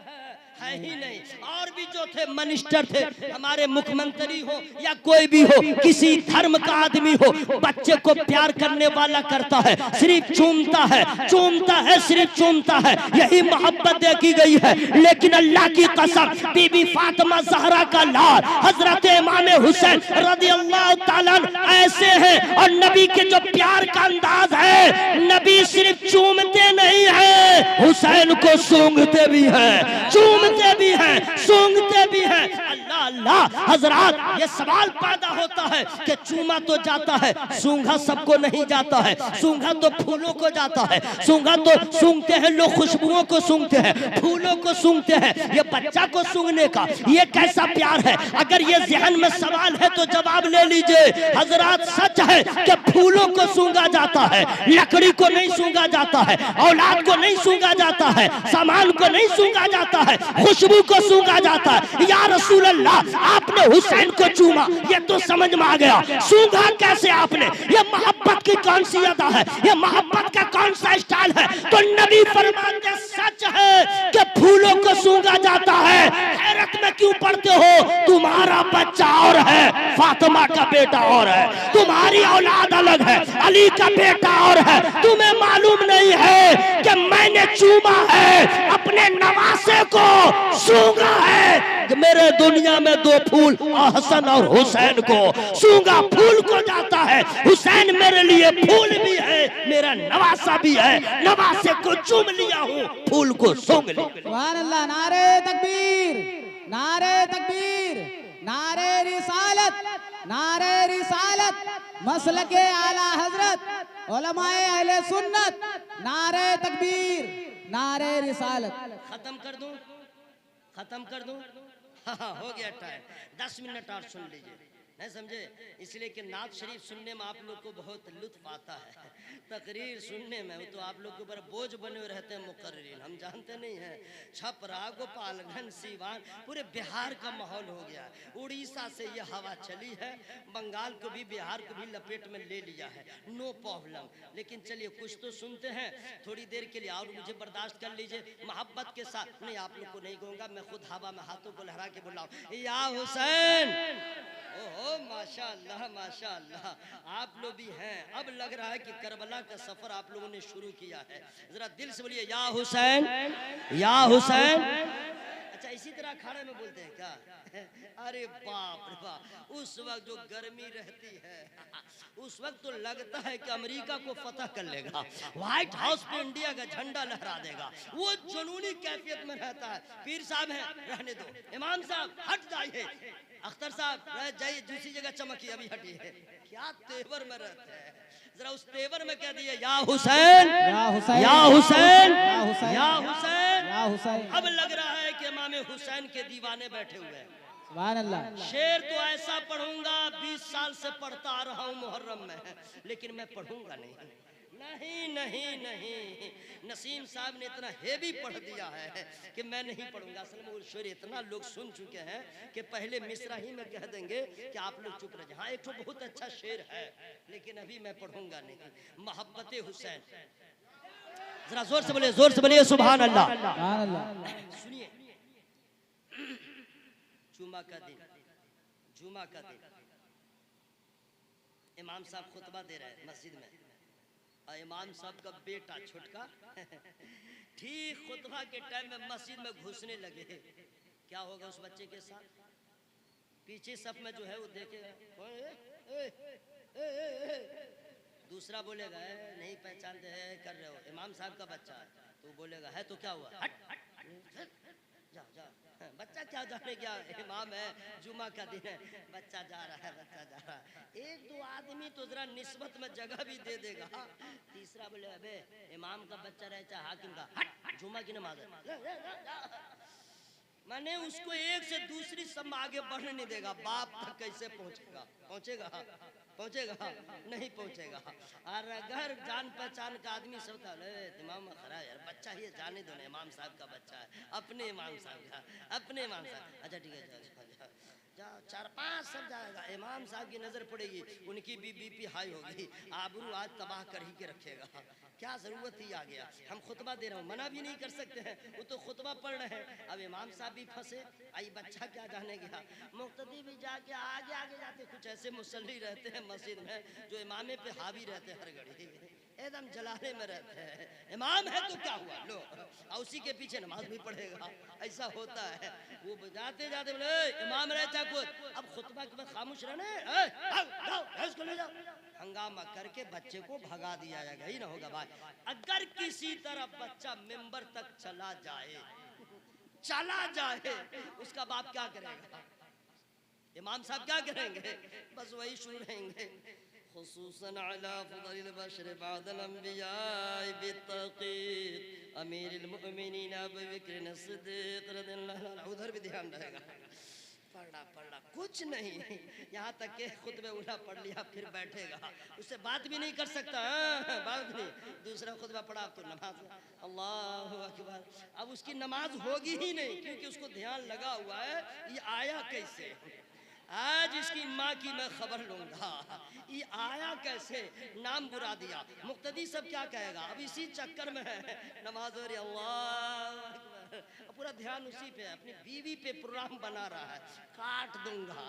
है ही नहीं। और भी जो थे मिनिस्टर थे, हमारे मुख्यमंत्री हो या कोई भी हो, किसी धर्म का आदमी हो, बच्चे को प्यार करने वाला करता है, सिर्फ चूमता है, चूमता है, सिर्फ चूमता है। यही मोहब्बत देखी गई है। लेकिन अल्लाह की कसम, बीबी फातिमा ज़हरा का लाल हजरत इमाम हुसैन रज़ियल्लाहु ताला ऐसे हैं। और नबी के जो प्यार का अंदाज है, नबी सिर्फ चूमते नहीं है, हुसैन को सूंघते भी हैं, चूमते भी हैं, सूंघते भी हैं। अल्लाह अल्लाह। हजरात, ये सवाल पैदा होता है कि चूमा तो जाता है, सूंघा सबको नहीं जाता है। सूंघा तो फूलों को जाता है, सूंघा तो सूंघते हैं लोग, खुशबुओं को सूंघते हैं, फूलों को सूंघते हैं। ये बच्चा को सूंघने का ये कैसा प्यार है? अगर ये ज़हन में सवाल है तो जवाब ले लीजिए। हजरात, सच है कि फूलों को सूंघा जाता है, लकड़ी को नहीं सूंघा जाता है, औलाद को नहीं सूंघा जाता है, सामान को नहीं सूंघा जाता है, खुशबू को सूंघा जाता है। या रसूल अल्लाह, आपने हुसैन को चूमा, ये तो समझ में आ गया, सूंघा कैसे आपने? ये मोहब्बत की कौन सी अदा है? ये मोहब्बत का कौन सा स्टाइल है? तो नबी फरमाते सच है कि फूलों को सूंघा जाता है। हैरत में क्यों पड़ते हो? तुम्हारा बच्चा और है, फातिमा का बेटा और है, तुम्हारी औलाद अलग है, अली का बेटा और है। तुम्हें मालूम नहीं है कि मैंने चूमा है, अपने नवासे को सूंघा है। मेरे दुनिया में दो फूल, हसन और हुसैन को सूंघा, फूल को जाता है। हुसैन मेरे लिए फूल भी है, मेरा नवासा भी है, नवासे को चूम लिया हूँ, फूल को सूंघ लिया। सुभान अल्लाह। नारे तकबीर, नारे तकबीर, नारे रिसालत, नारे रिसालत, मसलके आला हजरत उलमाए अहले सुन्नत, नारे तकबीर, नारे रिसालत। खत्म कर दूं, खत्म कर दूं? हाँ, हो गया टाइम, 10 मिनट और सुन लीजिए, नहीं समझे? इसलिए कि नात शरीफ सुनने में आप लोग को बहुत लुत्फ आता है, तकरीर सुनने में तो आप लोग के ऊपर बोझ बने हुए रहते हैं मुकर्रिरीन, हम जानते नहीं हैं। छपरा, गोपालगंज, सीवान, पूरे बिहार का माहौल हो गया है। उड़ीसा से ये हवा चली है, बंगाल को भी, बिहार को भी लपेट में ले लिया है, नो प्रॉब्लम। लेकिन चलिए कुछ तो सुनते हैं थोड़ी देर के लिए, और मुझे बर्दाश्त कर लीजिए मोहब्बत के साथ। नहीं, आप लोग को नहीं कहूँगा, मैं खुद हवा में हाथों को लहरा के बुलाऊं, या हुसैन। ओहो, माशाअल्लाह माशाअल्लाह, आप लोग भी हैं। अब लग रहा है कि करबला का सफर आप लोगों ने शुरू किया है। जरा दिल से बोलिए या हुसैन, या हुसैन। अच्छा इसी तरह अखाड़े में बोलते हैं क्या? अरे बाप रे बाप, उस वक्त जो गर्मी रहती है उस वक्त तो लगता है कि अमेरिका को फतह कर लेगा, व्हाइट हाउस पे इंडिया का झंडा लहरा देगा, वो जुनूनी कैफियत में रहता है। पीर साहब हैं, रहने दो, इमाम साहब हट जाइए, अख्तर साहब रह जाइए, दूसरी जगह चमकिए, अभी हटिए। क्या तेवर में रहते हैं, जरा उस तेवर में कह दिए या हुसैन या हुसैन या हुसैन या हुसैन या हुसैन या हुसैन। अब लग रहा है कि इमाम हुसैन के दीवाने बैठे हुए हैं। सुभान अल्लाह। शेर तो ऐसा पढ़ूंगा, 20 साल से पढ़ता आ रहा हूं मुहर्रम में, लेकिन मैं पढ़ूंगा नहीं, नहीं नहीं नहीं। नसीम साहब ने इतना हेवी पढ़ दिया है कि मैं नहीं पढ़ूंगा। असल में वो शेर इतना लोग सुन चुके हैं कि पहले मिसरा ही में कह देंगे कि आप लोग चुप रहे। हाँ एक तो बहुत अच्छा शेर है, लेकिन अभी मैं पढ़ूंगा नहीं। मोहब्बत हुसैन, जरा जोर से बोलिए, जोर से बोलिए सुभान अल्लाह। सुभान अल्लाह। सुनिए, जुमा का दिन, जुमा का दिन इमाम साहब खुतबा दे रहे हैं मस्जिद में, और इमाम साहब का बेटा छोटका ठीक खुतबा के टाइम में मस्जिद में घुसने लगे। क्या होगा उस बच्चे के साथ? पीछे सफ में जो है वो देखेगा, दूसरा बोलेगा नहीं पहचानते हैं, कर रहे हो, इमाम साहब का बच्चा है, तो बोलेगा है तो क्या हुआ, हट हट जा जा, बच्चा क्या जाने, क्या इमाम है, जुमा का दिन है, बच्चा जा रहा है, बच्चा जा रहा है। एक दो आदमी तो जरा निस्बत में जगह भी दे देगा, तीसरा बोले अबे इमाम का बच्चा रहे चाहे हाकिम का, हट जुमा की नमाज है। माने उसको एक से दूसरी सब आगे बढ़ने नहीं देगा। बाप तक कैसे पहुंचेगा? पहुंचेगा पहुंचेगा नहीं पहुंचेगा। और अगर जान पहचान का आदमी सब था, इमाम खरा यार बच्चा ही जाने दो ना, इमाम साहब का बच्चा है, अपने इमाम साहब का, अपने इमाम साहब, अच्छा ठीक है जाओ, 4-5 सब जाएगा, इमाम साहब की नजर पड़ेगी, उनकी भी बीपी हाई होगी, आबरू आज तबाह कर ही के रखेगा। क्या जरूरत ही आ गया, हम खुतबा दे रहे हो, मना भी नहीं कर सकते हैं, वो तो खुतबा पढ़ रहे हैं, अब इमाम साहब भी फंसे, आई बच्चा क्या जाने गया, मुक्तदी भी जाके आगे आगे जाते, कुछ ऐसे मुसल्ली रहते हैं मस्जिद में जो इमामे पे हावी रहते हैं, हर घड़ी एकदम जलाले में रहते हैं। इमाम है तो क्या हुआ, लो और उसी के पीछे नमाज भी पढ़ेगा, ऐसा होता है। वो जाते जाते बोले इमाम रहे चाहे कुछ, अब खुतबा के बाद खामोश रहने, इसको ले जाओ, हंगामा करके बच्चे को भगा दिया जाएगा, ही ना होगा भाई। अगर किसी तरह बच्चा मेंबर तक चला जाए उसका बाप क्या करेगा? इमाम साहब क्या करेंगे? बस वही शुरू रहेंगे, खुसूसन अला फज़लिल बशर बअदल अंबिया बित्तक़ीक़ अमीरुल मुमिनीन अबू बकर सिद्दीक़ रज़ियल्लाहु अन्हु। उधर भी ध्यान रहेगा, पढ़ना कुछ नहीं, यहाँ तक के खुद में उल्हा पढ़ लिया फिर बैठेगा, उससे बात भी नहीं कर सकता, बात नहीं। दूसरा खुतबा पढ़ा तो नमाज, अल्लाहु अकबर, अब उसकी नमाज होगी ही नहीं, क्योंकि उसको ध्यान लगा हुआ है ये आया कैसे। आज इसकी माँ की मैं खबर लूंगा, ये आया कैसे, नाम बुरा दिया, मुक्तदी सब क्या कहेगा, अब इसी चक्कर में है, नमाज हो रही, अल्लाह अकबर, पूरा ध्यान उसी पे है, अपनी बीवी पे प्रोग्राम बना रहा है, काट दूंगा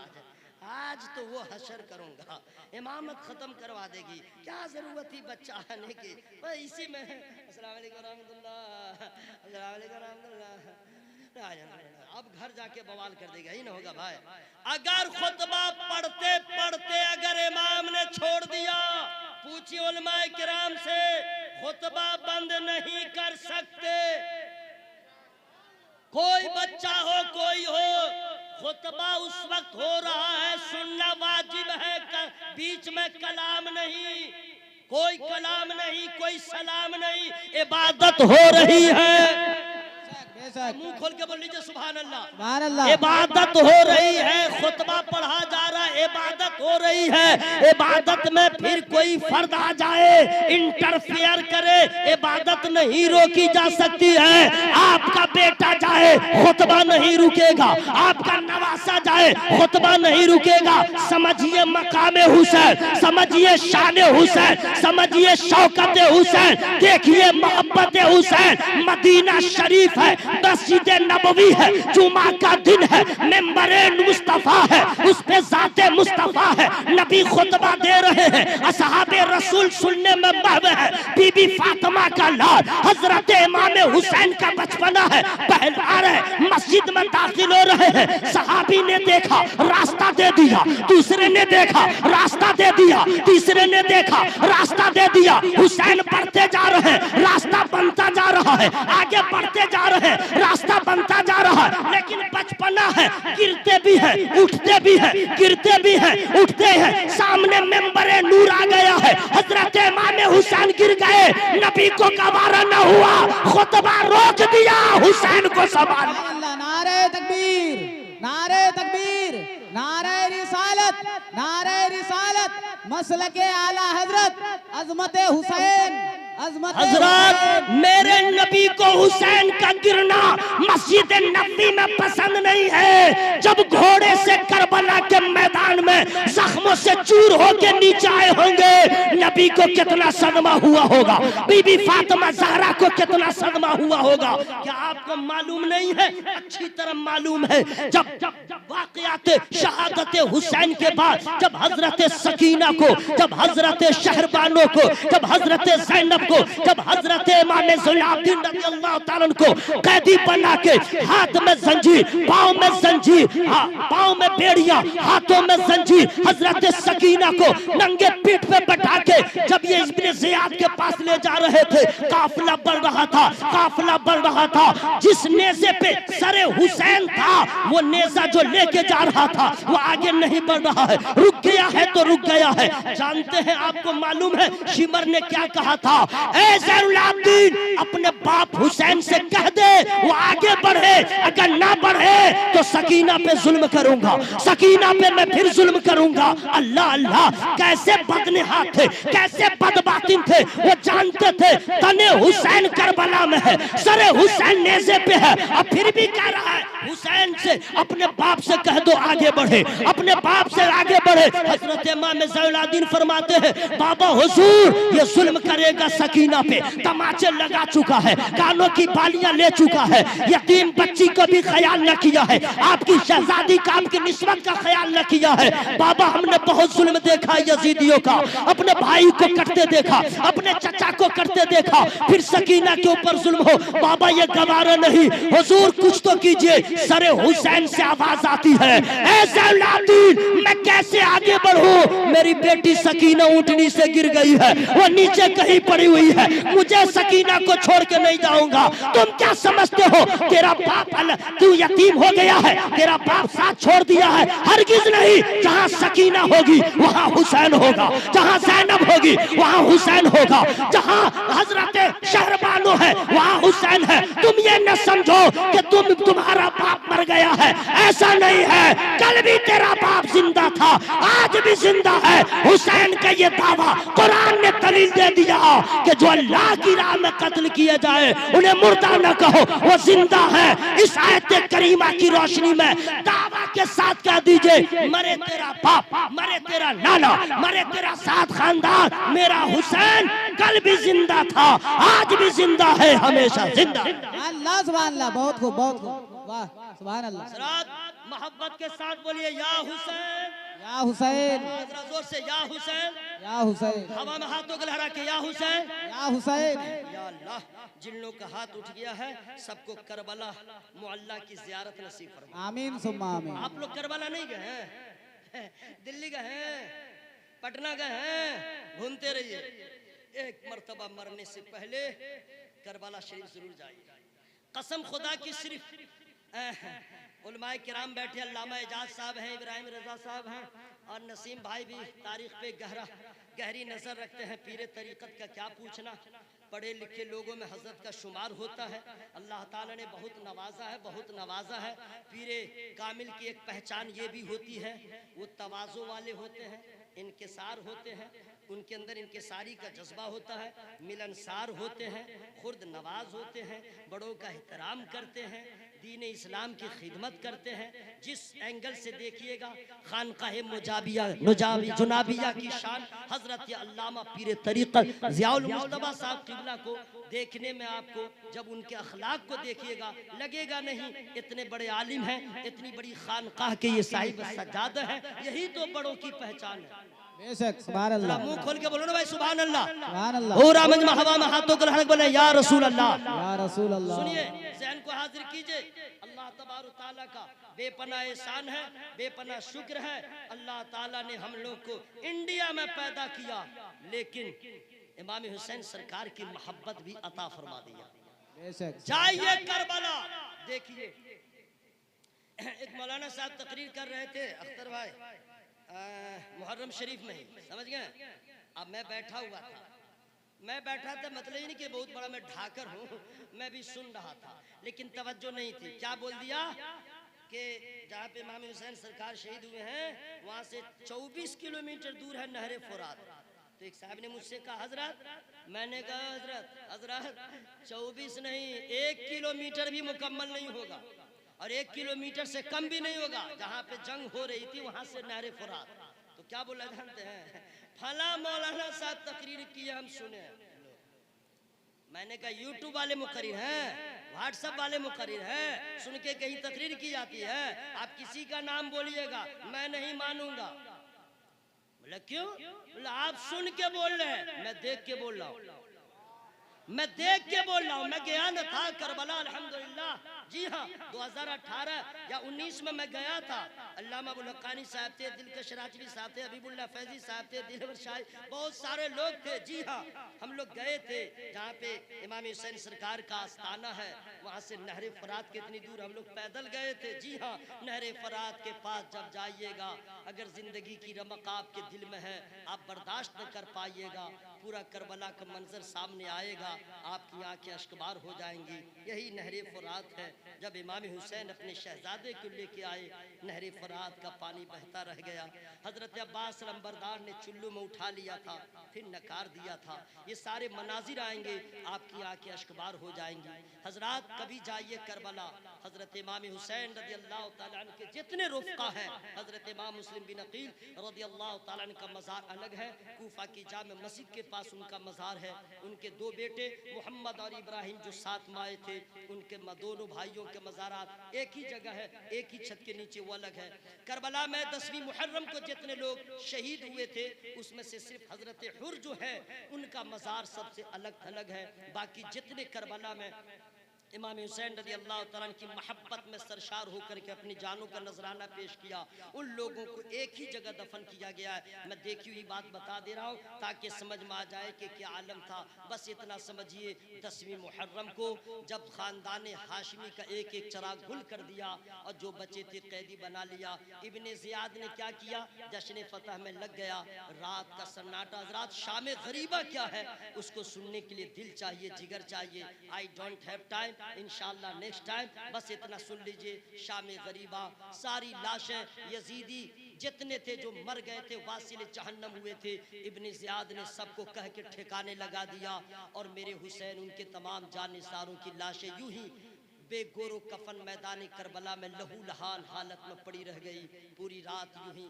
आज तो वो हशर करूंगा, इमामत खत्म करवा देगी, क्या जरूरत थी बच्चा आने की, बस इसी में है। अस्सलाम वालेकुम रहमतुल्लाह, अस्सलाम वालेकुम रहमतुल्लाह। अब घर जाके बवाल कर देगा, ही ना होगा भाई। अगर खुतबा पढ़ते पढ़ते अगर इमाम ने छोड़ दिया, पूछिए उलमाए किराम से, खुतबा बंद नहीं कर सकते। कोई बच्चा हो कोई हो, खुतबा उस वक्त हो रहा है, सुनना वाजिब है, बीच में कलाम नहीं, कोई कलाम नहीं, कोई सलाम नहीं, इबादत हो रही है। मुंह खोल के बोल लीजिए सुभान अल्लाह, सुभान अल्लाह। इबादत हो रही है, खुतबा पढ़ा जा रहा है, इबादत हो रही है। इबादत में फिर कोई फर्द आ जाए, इंटरफेयर करे, इबादत नहीं रोकी जा सकती है। आपका बेटा जाए खुतबा नहीं रुकेगा, आपका नवासा जाए जाए खुतबा नहीं रुकेगा। समझिए मकामे हुसैन, समझिए शान हुसैन, समझिए शौकत हुसैन, देखिए मोहब्बत हुसैन। मदीना शरीफ है, मस्जिद नबवी है, जुमा का दिन है, मेंबरे मुस्तफा है, उस पे जाते मुस्तफा है, नबी खुतबा दे रहे हैं, असहाबे रसूल सुनने में महव है। बीबी फातिमा का लाल हजरत इमाम हुसैन का बचपना है, पहल आ रहे मस्जिद में दाखिल हो रहे हैं। सहाबी ने देखा रास्ता दे दिया, दूसरे ने देखा रास्ता दे दिया, तीसरे ने देखा रास्ता दे दिया। हुसैन बढ़ते जा रहे हैं, रास्ता बनता जा रहा है, आगे बढ़ते जा रहे हैं, रास्ता बनता जा रहा है। लेकिन बचपना है, गिरते भी है, उठते भी है, गिरते भी है, उठते हैं। सामने मेंबरे नूर आ गया है, हजरत इमाम हुसैन गिर गए, नबी को गवारा न हुआ, खुतबा रोक दिया, हुसैन को संभाल। नारे तकबीर, नारे तकबीर, नारे रिसालत, नारे रिसालत, मसलके आला हजरत, अजमत हुसैन, अजमत हजरत मेरे नबी को हुसैन का गिरना मस्जिद नबी में पसंद नहीं है। जब घोड़े से करबला के मैदान में जख्मों से चूर होके नीचे आए होंगे, नबी को कितना सदमा हुआ होगा, बीबी फातिमा ज़हरा को कितना सदमा हुआ होगा। क्या आपको मालूम नहीं है? अच्छी तरह मालूम है। जब वाक़यात शहादत हुसैन के बाद जब हजरत सकीना को, जब हजरत शहरबानो को, जब हजरत ज़ैनब को, जब हजरत इमाम ज़ुलाब्दीन रज़ियल्लाहु ताला को कैदी बना के हाथ में जंजीर, पाँव में जंजीर, पाँव में बेड़ियां, हाथों में जंजीर, हजरत सकीना को नंगे पीठ पे बैठा के जब ये इब्ने ज़ियाद के पास ले जा रहे थे, काफिला बढ़ रहा था, काफिला बढ़ रहा था। जिस नेज़े पे सरे हुसैन था, वो नेज़ा जो लेके जा रहा था वो आगे नहीं बढ़ रहा है, रुक गया है तो रुक गया है। जानते हैं, आपको मालूम है शिमर ने क्या कहा था? ऐ ज़ैनुल आबिदीन, अपने बाप हुसैन से कह दे वो आगे बढ़े, अगर ना बढ़े तो सकीना पे जुल्म करूंगा, सकीना पे मैं फिर जुल्म करूंगा। अल्लाह अल्लाह, कैसे बदनिहा थे, कैसे बदबातिन थे। वो जानते थे तने हुसैन करबला में है, सरे हुसैन नेज़े पे है, अब फिर भी कह रहा है हुसैन से अपने बाप से कह दो आगे बढ़े, अपने बाप से आगे बढ़े। हजरत इमाम ज़ैनुल आबिदीन फरमाते हैं, बाबा हुजूर ये जुल्म करेगा सकीना पे, तमाचे लगा चुका है, कानों की बालियां ले चुका है, यतीम बच्ची को भी ख्याल न किया है, आपकी शहजादी का, आपकी निस्बत का ख्याल न किया है। बाबा हमने बहुत जुल्म देखा यजीदियों का, अपने भाई को करते देखा, अपने चचा को करते देखा, फिर सकीना के ऊपर जुल्म हो। बाबा ये गवारा नहीं, हुजूर कुछ तो कीजिए। सरे हुसैन से आवाज आती है, ऐ ज़ैनुल आबिदीन मैं कैसे आगे बढ़ूं? मेरी बेटी सकीना ऊंटनी से गिर गई है, वो नीचे कहीं पड़ी हुई है, मुझे सकीना को छोड़ के नहीं जाऊंगा। तुम क्या समझते हो तेरा बाप तू यतीम हो गया है, तेरा बाप साथ छोड़ दिया है? हरगिज नहीं। जहां सकीना होगी वहां हुसैन होगा, जहां ज़ैनब होगी वहां हुसैन होगा, जहां हजरत शहरबानो है वहां हुसैन है। तुम ये न समझो कि तुम्हारा बाप मर गया है, ऐसा नहीं है। कल भी तेरा बाप जिंदा था, आज भी जिंदा है। हुसैन का ये दावा कुरान ने दलील दे दिया कि जो अल्लाह की राह में कत्ल किया जाए उन्हें मुर्दा न कहो, वो जिंदा है। इस आयत करीमा की रोशनी में दावा के साथ कह दीजिए, मरे तेरा बाप, मरे तेरा नाना, मरे तेरा साथ खानदान, मेरा हुसैन कल भी जिंदा था, आज भी जिंदा है, हमेशा जिंदा। अल्लाह सुभान अल्लाह, बहुत खूब, बहुत खूब, वाह सुभान अल्लाह। मोहब्बत के साथ बोलिए या हुसैन, या हुसैन, जरा जोर से या हुसैन, या हुसैन, हवा में हाथों को लहरा के या हुसैन, या हुसैन। या अल्लाह, जिन लोगों का हाथ उठ गया है सबको करबला मुअल्ला की ज़ियारत नसीब फरमा। आमीन सुम्मा आमीन। आप लोग करबला नहीं गए हैं? दिल्ली गए हैं, पटना गए हैं, घूमते रहिए। एक मर्तबा मरने से पहले करबला शरीफ जरूर जाइए। कसम खुदा की, सिर्फ उलमाए किराम बैठे, अल्लामा एजाज साहब हैं, इब्राहिम रजा साहब हैं और नसीम भाई भी तारीख पे गहरी नजर रखते हैं। पीरे तरीक़त का क्या पूछना, पढ़े लिखे लोगों में हजरत का शुमार होता है। अल्लाह ताला ने बहुत नवाजा है, बहुत नवाजा है। पीरे कामिल की एक पहचान ये भी होती है, वो तवाज़ो वाले होते हैं, इनकिसार होते हैं, उनके अंदर इनकिसारी का जज्बा होता है, मिलनसार होते हैं, खुर्द नवाज होते हैं, बड़ों का एहतराम करते हैं, दीन इस्लाम की खिदमत करते हैं। जिस एंगल से देखिएगा, खानकाह मुजाबिया जुनाबिया की शान हजरत अल्लामा पीर तरीक़त ज़ियाउल मुस्तफ़ा साहब क़िबला को देखने में आपको जब उनके अखलाक को देखिएगा लगेगा नहीं इतने बड़े आलिम हैं, इतनी बड़ी खानकाह के ये साहिब सज्जादा है। यही तो बड़ों की पहचान है। बेशक सुभान अल्लाह। मुंह खोल के बोलो ना भाई सुभान अल्लाह। सुभान अल्लाह। और आमज में हवा में हाथों को लहक बोले या रसूल अल्लाह। या रसूल अल्लाह। सुनिए, ज़हन को हाजिर कीजिए, अल्लाह तबारक ताला का बेपनाह एहसान है, बेपनाह शुक्र है। अल्लाह ताला ने हम लोग को इंडिया में पैदा किया, लेकिन इमाम हुसैन सरकार की मोहब्बत भी अता फरमा दिया। बेशक। जाइए करबला देखिए। एक मौलाना साहब तकरीर कर रहे थे, अख्तर भाई, मुहर्रम शरीफ में ही, समझ गए। अब मैं बैठा हुआ था, मतलब ही नहीं कि बहुत बड़ा मैं ढाकर हूँ, मैं भी सुन रहा था, लेकिन तवज्जो नहीं थी। क्या बोल दिया कि जहाँ पे इमाम हुसैन सरकार शहीद हुए हैं वहाँ से 24 किलोमीटर दूर है नहरे फुरात। तो एक साहब ने मुझसे कहा हजरत, मैंने कहा हजरत 24 नहीं, 1 किलोमीटर भी मुकम्मल नहीं होगा और 1 किलोमीटर से कम भी नहीं होगा। जहाँ पे जंग हो रही थी वहाँ से नहरे फुरात। तो क्या बोला जानते हैं, फला मौलाना साहब तकरीर किए, हम सुने। मैंने कहा यूट्यूब वाले मुकर्रिर हैं, व्हाट्सएप वाले मुकर्रिर हैं, सुन के कहीं तकरीर की जाती है, आप किसी का नाम बोलिएगा मैं नहीं मानूंगा। बोला क्यों? बोला आप सुन के बोल रहे हैं, मैं देख के बोल रहा हूँ, मैं देख के बोल रहा हूँ। मैं गया न था करबला, अल्हम्दुलिल्लाह। जी हाँ, 2018 या 19 में मैं गया था। अल्लामा अबुल हक्कानी साहब थे, दिलकश राजवी साहब थे, हबीबुल्लाह फैजी साहब थे, दिलवर शाही, बहुत सारे लोग थे। जी हाँ, हम लोग गए थे जहाँ पे इमाम हुसैन सरकार का आस्थाना है, वहाँ से नहरे फरात कितनी दूर हम लोग पैदल गए थे। जी हाँ, नहरे फरात के पास जब जाइएगा, अगर जिंदगी की रमक आपके दिल में है, आप बर्दाश्त न कर पाइएगा, पूरा करबला का मंजर सामने आएगा, आपकी आंखें अश्कबार हो जाएंगी। यही नहरे फरात है। जब इमाम हुसैन अपने शहजादे को लेके आए, नहरे फरात का पानी बहता रह गया। हजरत अब्बास लंबरदार ने चुल्लू में उठा लिया था, फिर नकार दिया था। ये सारे मनाजिर आएंगे, आपकी आंखें अश्कबार हो जाएंगी। हजरात कभी जाइए करबला, हजरत इमाम हुसैन रज़ी अल्लाह तआला अन्हु के जितने रुफ़क़ा हैं, हजरत इमाम मुस्लिम बिन अकील रज़ी अल्लाह तआला अन्हु का मज़ार अलग है, कूफा की जामे मस्जिद के पास उनका मज़ार है। उनके 2 बेटे मोहम्मद और इब्राहिम जो साथ में आए थे, उनके दोनों भाइयों के मज़ारात एक ही जगह है, एक ही छत के नीचे, वो अलग है। करबला में 10वीं मुहर्रम को जितने लोग शहीद हुए थे, उसमें से सिर्फ हजरत हुर जो है उनका मज़ार सबसे अलग थलग है। बाकी जितने करबला में इमाम हुसैन रज़ी अल्लाह तआला की मोहब्बत में सरशार होकर के अपनी जानों का नजराना पेश किया, उन लोगों को एक ही जगह दफन किया गया है। मैं देखी हुई बात बता दे रहा हूँ ताकि समझ में आ जाए कि क्या आलम था। बस इतना समझिए, 10वीं मुहर्रम को जब खानदान हाशिमी का एक एक चराग गुल कर दिया और जो बचे थे कैदी बना लिया, इब्ने ज़ियाद ने क्या किया, जश्न फतह में लग गया। रात का सन्नाटा, रात शाम गरीबा क्या है उसको सुनने के लिए दिल चाहिए, जिगर चाहिए। आई डोंट हैव टाइम, इंशाल्लाह नेक्स्ट टाइम। बस इतना सुन लीजिए, शाम गरीबा, सारी लाशें यजीदी जितने थे जो मर गए थे, वासिल जहन्नम हुए थे, इब्ने ज़ियाद ने सबको कह के ठिकाने लगा दिया। और मेरे हुसैन, उनके तमाम जानिसारों की लाशें यूं ही बेगोरो कफन मैदान करबला में लहू लहान हालत में पड़ी रह गई। पूरी रात यूं ही।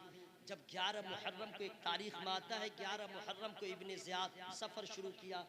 जब 11 मुहर्रम को एक तारीख में आता है, 11 मुहर्रम को इब्ने ज़ियाद सफ़र शुरू किया,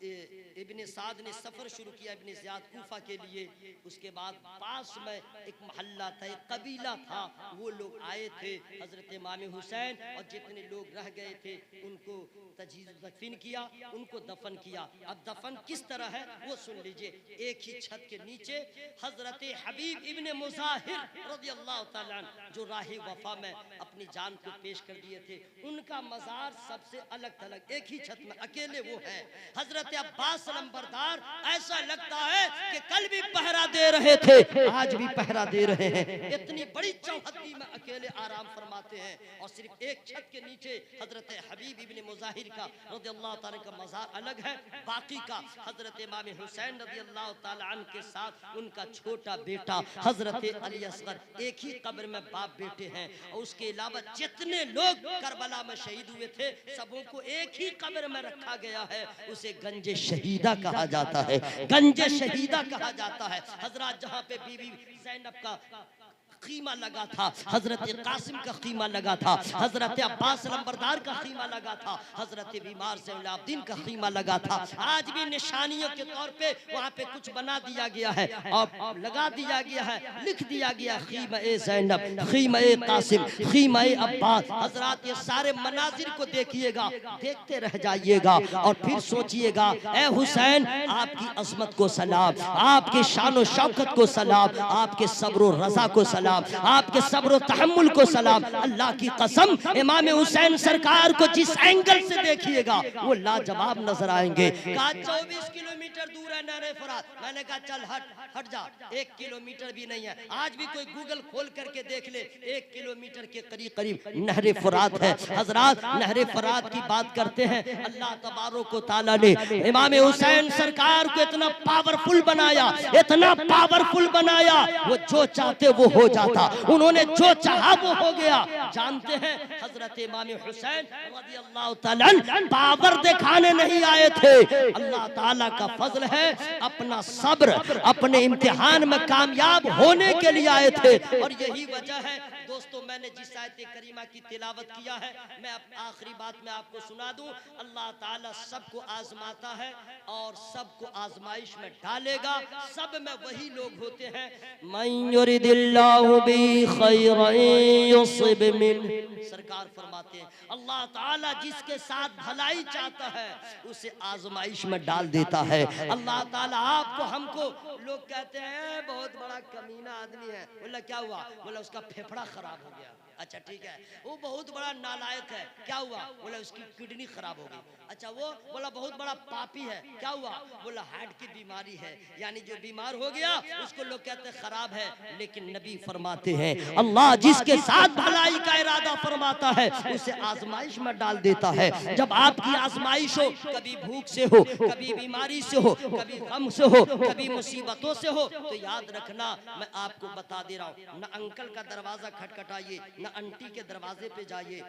इब्ने साद ने सफ़र शुरू किया इब्ने ज़ियाद कूफा के लिए। उसके बाद पास में एक महल्ला था, एक कबीला था, वो लोग आए थे। हज़रत इमाम हुसैन और जितने लोग रह गए थे उनको तजहीज़ दफन किया, उनको दफन किया। अब दफन किस तरह है वो सुन लीजिए। एक ही छत के नीचे हज़रत हबीब इब्ने मुज़ाहिर रज़ियल्लाहु तआला अन्हु जो राह वफा में अपनी जान को पेश कर दिए थे, उनका मज़ार सबसे अलग थलग, एक ही छत में अकेले वो है। हज़रत अब्बास लंबरदार ऐसा लगता है कि कल भी पहरा दे रहे थे, आज भी पहरा दे रहे हैं। इतनी बड़ी चौहद्दी में अकेले आराम फरमाते हैं। और सिर्फ एक छत के नीचे हजरत हबीब इब्ने मुज़ाहिर का रज़ियल्लाहु ताला का मज़ार अलग है, बाकी का हजरत इमाम हुसैन रज़ियल्लाहु ताला अन्हु के साथ उनका छोटा बेटा हजरत अली असगर एक ही कब्र में बाप बेटे हैं। और उसके अलावा जितने लोग करबला में शहीद हुए थे सबों को एक ही कब्र में रखा गया है। उसे गंज गंजे शहीदा कहा जाता है, गंजे शहीदा कहा जाता है। हजरत जहाँ पे बीबी ज़ैनब का खीमा लगा था, हजरत कासिम का खीमा लगा था, हजरत अब्बास लंबरदार का खीमा लगा था, हजरत बीमार ज़ैनुलाब्दीन का खीमा लगा था। आज भी निशानियों के तौर पे वहाँ पे कुछ बना दिया गया है और लगा दिया गया है, लिख दिया गया खीमा ए ज़ैनब, खीमा ए कासिम, खीमा ए अब्बास। हजरत ये सारे मनाजिर को देखिएगा, देखते रह जाइएगा और फिर सोचिएगा, ए हुसैन आपकी अजमत को सलाम, आपके शान शौकत को सलाम, आपके सब्र रजा को सलाम, आपके सब्र तहम्मुल को सलाम। अल्लाह की कसम इमाम हुसैन सरकार को जिस एंगल से देखिएगा वो लाजवाब नजर आएंगे। कहा 24 किलोमीटर दूर है नहरे फरात, मैंने कहा चल हट जा, 1 किलोमीटर भी नहीं है। आज भी कोई गूगल खोल करके देख ले, 1 किलोमीटर के करीब नहरे फरात है। हजरात नहरे फरात की बात करते हैं, अल्लाह तबारक व तआला ने इमाम हुसैन सरकार को इतना पावरफुल बनाया, इतना पावरफुल बनाया, वो जो चाहते वो हो जाता, उन्होंने जो चाहा वो हो गया। जानते हैं हजरत इमाम हुसैन रज़ियल्लाहु ताला अन्हु पावर दिखाने नहीं आए थे, अल्लाह ताला का फजल है, अपना सब्र अपने इम्तिहान में कामयाब होने के लिए आए थे। और यही वजह है दोस्तों, मैंने जिस आयत करीमा की तिलावत किया है, मैं आखिरी बात में आपको सुना दूं, अल्लाह ताला सबको आजमाता है और सबको आजमाइश में डालेगा। सब में वही लोग होते हैं, मन युरिदिल्लाहु बि खैरन युसिब मिन, सरकार फरमाते हैं अल्लाह ताला जिसके साथ भलाई चाहता है उसे आजमाइश में डाल देता है। अल्लाह ताला आपको हमको, लोग कहते हैं बहुत बड़ा कमीना आदमी है, बोला क्या हुआ, बोला उसका फेफड़ा खराब हो गया। अच्छा ठीक है, वो बहुत बड़ा नालायक है, क्या हुआ, बोला उसकी किडनी खराब हो गई। अच्छा वो बोला बहुत बड़ा पापी है, क्या हुआ, बोला हार्ट की बीमारी है। यानी जो बीमार हो गया उसको लोग कहते हैं खराब है, लेकिन नबी फरमाते हैं अल्लाह जिसके साथ भलाई का इरादा फरमाता है उसे आजमाइश में डाल देता है। जब आपकी आजमाइश हो, कभी भूख से हो, कभी बीमारी से हो, कभी गम से हो, कभी मुसीबतों से हो, तो याद रखना मैं आपको बता दे रहा हूँ, न अंकल का दरवाजा खटखटाइए, न आंटी के दरवाजे पे जाइए,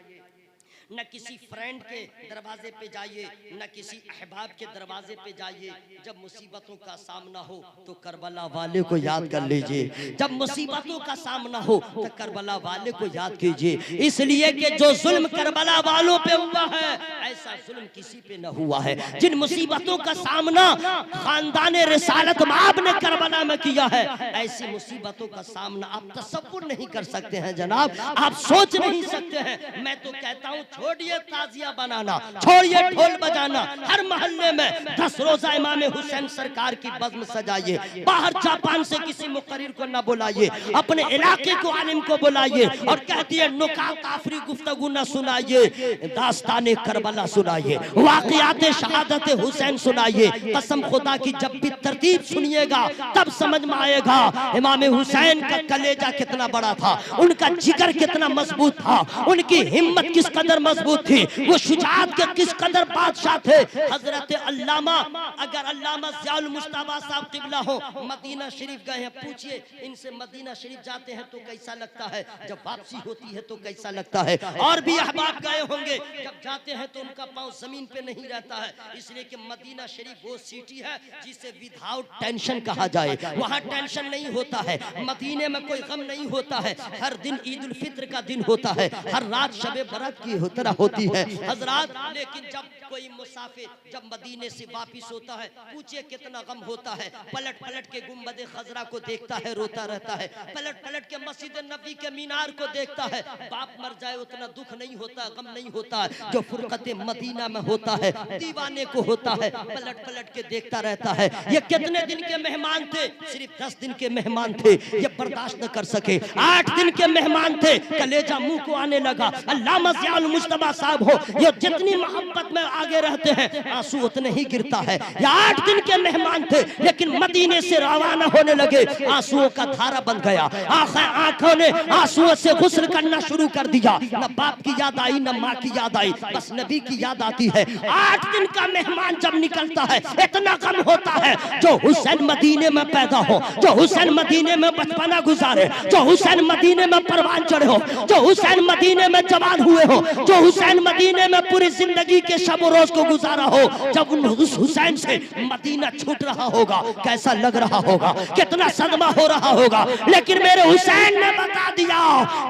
न किसी फ्रेंड के दरवाजे पे जाइए, न किसी अहबाब के दरवाजे पे जाइए। जब मुसीबतों का सामना हो तो करबला वाले को याद कर लीजिए, जब मुसीबतों का सामना हो तो करबला वाले को याद कीजिए, इसलिए कि जो जुल्म करबला वालों पे हुआ है ऐसा जुल्म किसी पे न हुआ है। जिन मुसीबतों का सामना खानदान रिसालत माब ने करबला में किया है, ऐसी मुसीबतों का सामना आप तसव्वुर नहीं कर सकते हैं जनाब, आप सोच नहीं सकते हैं। मैं तो कहता हूँ छोड़िए ताजिया बनाना, छोड़िए ढोल बजाना, हर मोहल्ले में 10 रोजा इमाम हुसैन सरकार की बज़्म सजाइए, बाहर जापान से किसी मुक़र्रिर को न बुलाइए, अपने इलाके को आलिम को बुलाइए और कहती है नुकात आफरी गुफ्तगू न सुनाइए, दास्ताने करबला सुनाइए, वाक़ियात शहादत हुसैन सुनाइए। कसम खुदा की जब भी तरतीब सुनिएगा तब समझ में आएगा इमाम हुसैन का कलेजा कितना बड़ा था, उनका जिगर कितना मजबूत था, उनकी हिम्मत किस कदर मजबूत थी, वो शुजाअत के किस कदर बादशाह थे। हजरत अल्लामा, अगर अल्लामा ज़ियाउल मुज्तबा साहब क़िबला हो, मदीना शरीफ गए हैं, पूछिए इनसे मदीना शरीफ जाते हैं तो कैसा लगता है, जब वापसी होती है तो कैसा लगता है। और भी अहबाब गए होंगे, जब जाते हैं तो उनका पांव जमीन पे नहीं रहता है, इसलिए कि मदीना शरीफ वो सिटी है जिसे विदाउट टेंशन कहा जाए, वहाँ टेंशन नहीं होता है, मदीने में कोई गम नहीं होता है, हर दिन ईद उल फित्र का दिन होता है, हर रात शबे बरात की तरह होती है हजरात। लेकिन जब कोई मुसाफिर जब मदीने से वापिस होता है, पूछिए कितना गम होता है, पलट पलट के गुंबद खजरा को देखता है, रोता रहता है, पलट पलट के मस्जिद नबी के मीनार को देखता है, बाप मर जाए उतना दुख नहीं होता, गम नहीं होता जो फुरकत मदीना में होता है, दीवाने को होता है, पलट पलट के देखता रहता है। ये कितने दिन के मेहमान थे, सिर्फ 10 दिन के मेहमान थे, ये बर्दाश्त न कर सके, 8 दिन के मेहमान थे, कलेजा मुंह को आने लगा। अल्लामा ज़ियाउल मुज्तबा साहब हो, ये जितनी मोहब्बत में आगे रहते हैं आंसू उतने ही गिरता है। ये 8 दिन के मेहमान थे लेकिन मदीने से रवाना होने लगे, आंसुओं का धारा बन गया, आंखों ने आंसुओं से गुस्ल करना शुरू कर दिया, न बाप की याद आई न माँ की याद आई, बस नबी की याद आती है। 8 दिन का मेहमान जब निकलता है इतना गम होता है, जो हुसैन मदीने में पैदा हो, जो हुसैन मदीने में बचपना गुजारे, जो हुसैन मदीने में परवान चढ़े हो, जो हुसैन मदीने में जवान हुए हो, जो हुसैन मदीने में पूरी जिंदगी के शब रोज को गुजारा हो, जब उस हुसैन से मदीना छूट रहा होगा कैसा लग रहा होगा, कितना सदमा हो रहा होगा। लेकिन मेरे हुसैन ने बता दिया,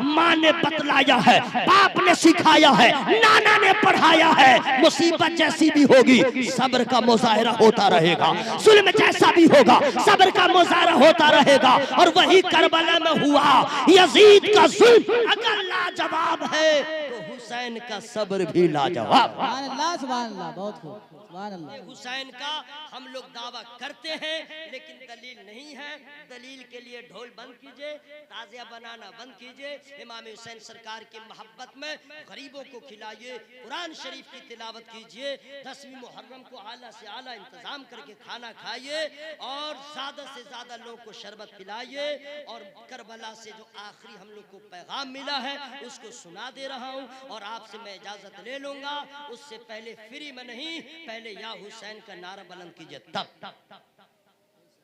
माँ ने बतलाया है, बाप ने सिखाया है, नाना ने पढ़ाया है, मुसीबत जैसी भी होगी सब्र का मुजाहरा होता रहेगा, जुल्म जैसा भी होगा सब्र का मुजाहरा होता रहेगा। और वही करबला में हुआ। यजीद का जुल्म अगर लाजवाब है तो हुसैन का सब्र भी लाजवाब। सुभान अल्लाह, सुभान अल्लाह, बहुत खूब, सुभान अल्लाह। हुसैन का हम लोग दावा करते हैं लेकिन दलील नहीं है। दलील के लिए ढोल बंद कीजिए, ताजिया बनाना बंद कीजिए। इमाम हुसैन सरकार की मोहब्बत में गरीबों को खिलाइए, कुरान शरीफ की तिलावत कीजिए, 10वीं मुहर्रम को आला से आला इंतजाम करके खाना खाइए और ज्यादा से ज्यादा लोग को शरबत पिलाइए। और करबला से जो आखिरी हम लोग को पैगाम मिला है उसको सुना दे रहा हूँ और आपसे मैं इजाजत ले लूंगा। उससे पहले फ्री में नहीं, पहले या हुसैन का नारा बुलंद कीजिए तब।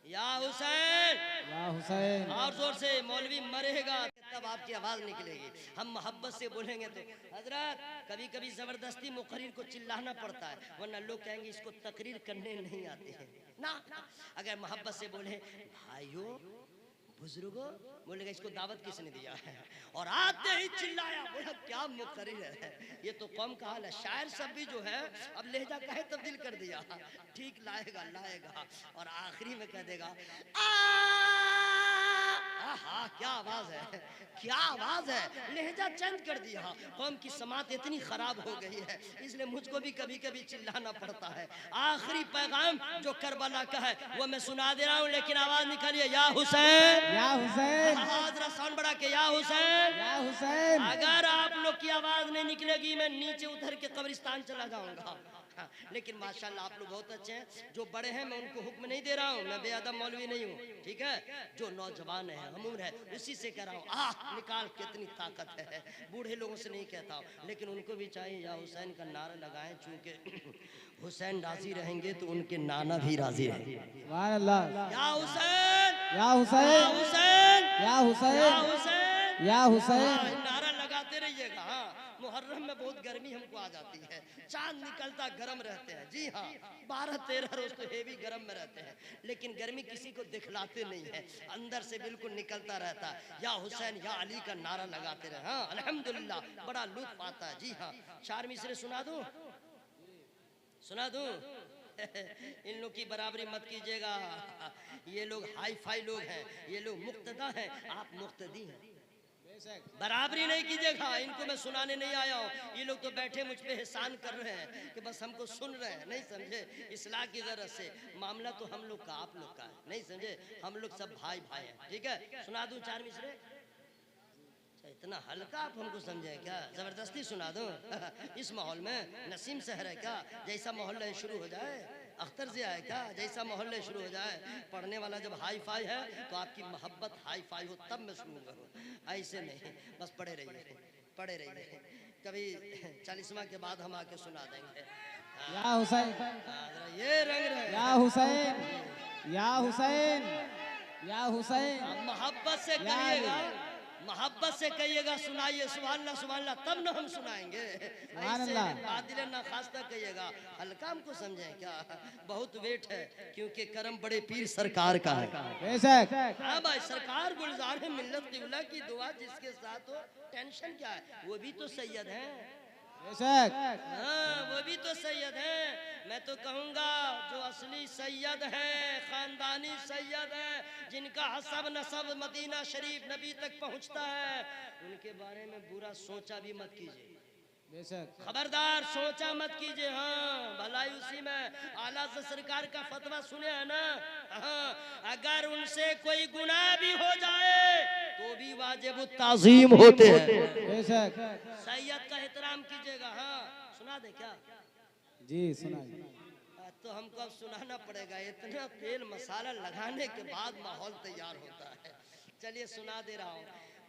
या हुसैन, या हुसैन, और जोर से, मौलवी मरेगा तब आपकी आवाज निकलेगी। हम मोहब्बत से बोलेंगे तो हजरत कभी कभी जबरदस्ती मुकर्रिर को चिल्लाना पड़ता है, वरना लोग कहेंगे इसको तकरीर करने नहीं आती है ना। अगर मोहब्बत से बोले भाइयों बुजुर्गों, बोलेगा इसको दावत किसने दिया है, और आते ही चिल्लाया, बोला क्या मुकर्रिर है, ये तो कौम का हाल है। शायर सब भी जो है अब लहजा काहे तब्दील कर दिया, ठीक लाएगा लाएगा और आखिरी में कह देगा हाँ क्या आवाज है, क्या आवाज है, लहजा चेंज कर दिया। कौम की समात इतनी खराब हो गई है, इसलिए मुझको भी कभी कभी चिल्लाना पड़ता है। आखिरी पैगाम जो करबला का है वो मैं सुना दे रहा हूँ, लेकिन आवाज निकालिए, या हुसैन, या हुसैन, जरा साउंड बढ़ा के, या हुसैन, या हुसैन। अगर आप लोग की आवाज नहीं निकलेगी मैं नीचे उधर के कब्रिस्तान चला जाऊंगा। हाँ, लेकिन माशाल्लाह आप लोग बहुत अच्छे हैं, जो बड़े हैं मैं उनको हुक्म नहीं दे रहा हूँ, मैं बेअदब मौलवी नहीं हूँ, ठीक है। जो नौजवान है, हमूर है, उसी से कह रहा हूँ निकाल, कितनी ताकत है। बूढ़े लोगों से नहीं कहता हूँ, लेकिन उनको भी चाहिए या हुसैन का नारा लगाएं, चूंकि हुसैन राजी रहेंगे तो उनके नाना भी राजी रहेंगे। सुभान अल्लाह। या हुसैन, या हुसैन, हुसैन, या हुसैन, हुसैन, या हुसैन। नारा लगाते रहिएगा। हाँ, मुहर्रम में बहुत गर्मी हमको आ जाती है, चांद निकलता गरम रहते हैं। जी हाँ, 12-13 रोज तो हेवी गरम में रहते हैं, लेकिन गर्मी किसी को दिखलाते नहीं है, अंदर से बिल्कुल निकलता रहता है। या हुसैन या अली का नारा लगाते रहे। हाँ अल्हम्दुलिल्लाह, बड़ा लुत्फ आता है। जी हाँ, 4 मिसरे सुना दूं, सुना दूं? इन लोग की बराबरी मत कीजिएगा, ये लोग हाई फाई लोग हैं, ये लोग मुक्तदा हैं, आप मुक्तदी हैं। बराबरी नहीं कीजिएगा, इनको मैं सुनाने नहीं आया हूँ। ये लोग तो बैठे मुझ पे एहसान कर रहे हैं कि बस हमको सुन रहे हैं, नहीं समझे। इस्लाह की गरज से मामला तो हम लोग का, आप लोग का है, नहीं समझे। हम लोग सब भाई भाई हैं, ठीक है। सुना दूं 4 मिसरे? इतना हल्का आप हमको समझे क्या, जबरदस्ती सुना दूं? इस माहौल में नसीम शहर है क्या, जैसा मोहल्ला शुरू हो जाए अख्तर से आए क्या, जैसा मोहल्ले शुरू हो जाए। पढ़ने वाला जब हाई फाई है तो आपकी मोहब्बत हाई फाई हो तब मैं शुरू करूँ, ऐसे नहीं। बस पढ़े रहिए, पढ़े रहिए, कभी 40वां के बाद हम आके सुना देंगे। या हुसैन, ये रंग रहे, या हुसैन, या हुसैन, या हुसैन। मोहब्बत से करिएगा, मोहब्बत से कहिएगा, सुनाइए सुभान अल्लाह सुभान अल्लाह, तब ना हम सुनाएंगे। ऐसे बातिल ना खास्ता कहिएगा, हल्का हमको समझें क्या, बहुत वेट है, क्योंकि करम बड़े पीर सरकार का है। बेशक। हाँ भाई, सरकार गुलजार है, मिल्लत किबला की दुआ जिसके साथ हो, टेंशन क्या है, वो भी तो सैयद हैं। बेशक। हाँ, वो भी तो सैयद हैं। मैं तो कहूँगा जो असली सैयद हैं, खानदानी सैयद हैं, जिनका हसब नसब मदीना शरीफ नबी तक पहुँचता है, उनके बारे में बुरा सोचा भी मत कीजिए। बेशक। खबरदार, सोचा मत कीजिए। हाँ, भलाई उसी में। आला से सरकार का फतवा सुने है ना। हाँ, अगर उनसे कोई गुनाह भी हो जाए तो भी वाजिब ताज़ीम होते हैं। बेशक। सैयद का एहतराम कीजिएगा। हाँ, सुना दे क्या? जी सुनाइए। तो हमको अब सुनाना पड़ेगा, इतना तेल मसाला लगाने के बाद माहौल तैयार होता है। चलिए सुना दे रहा हूँ।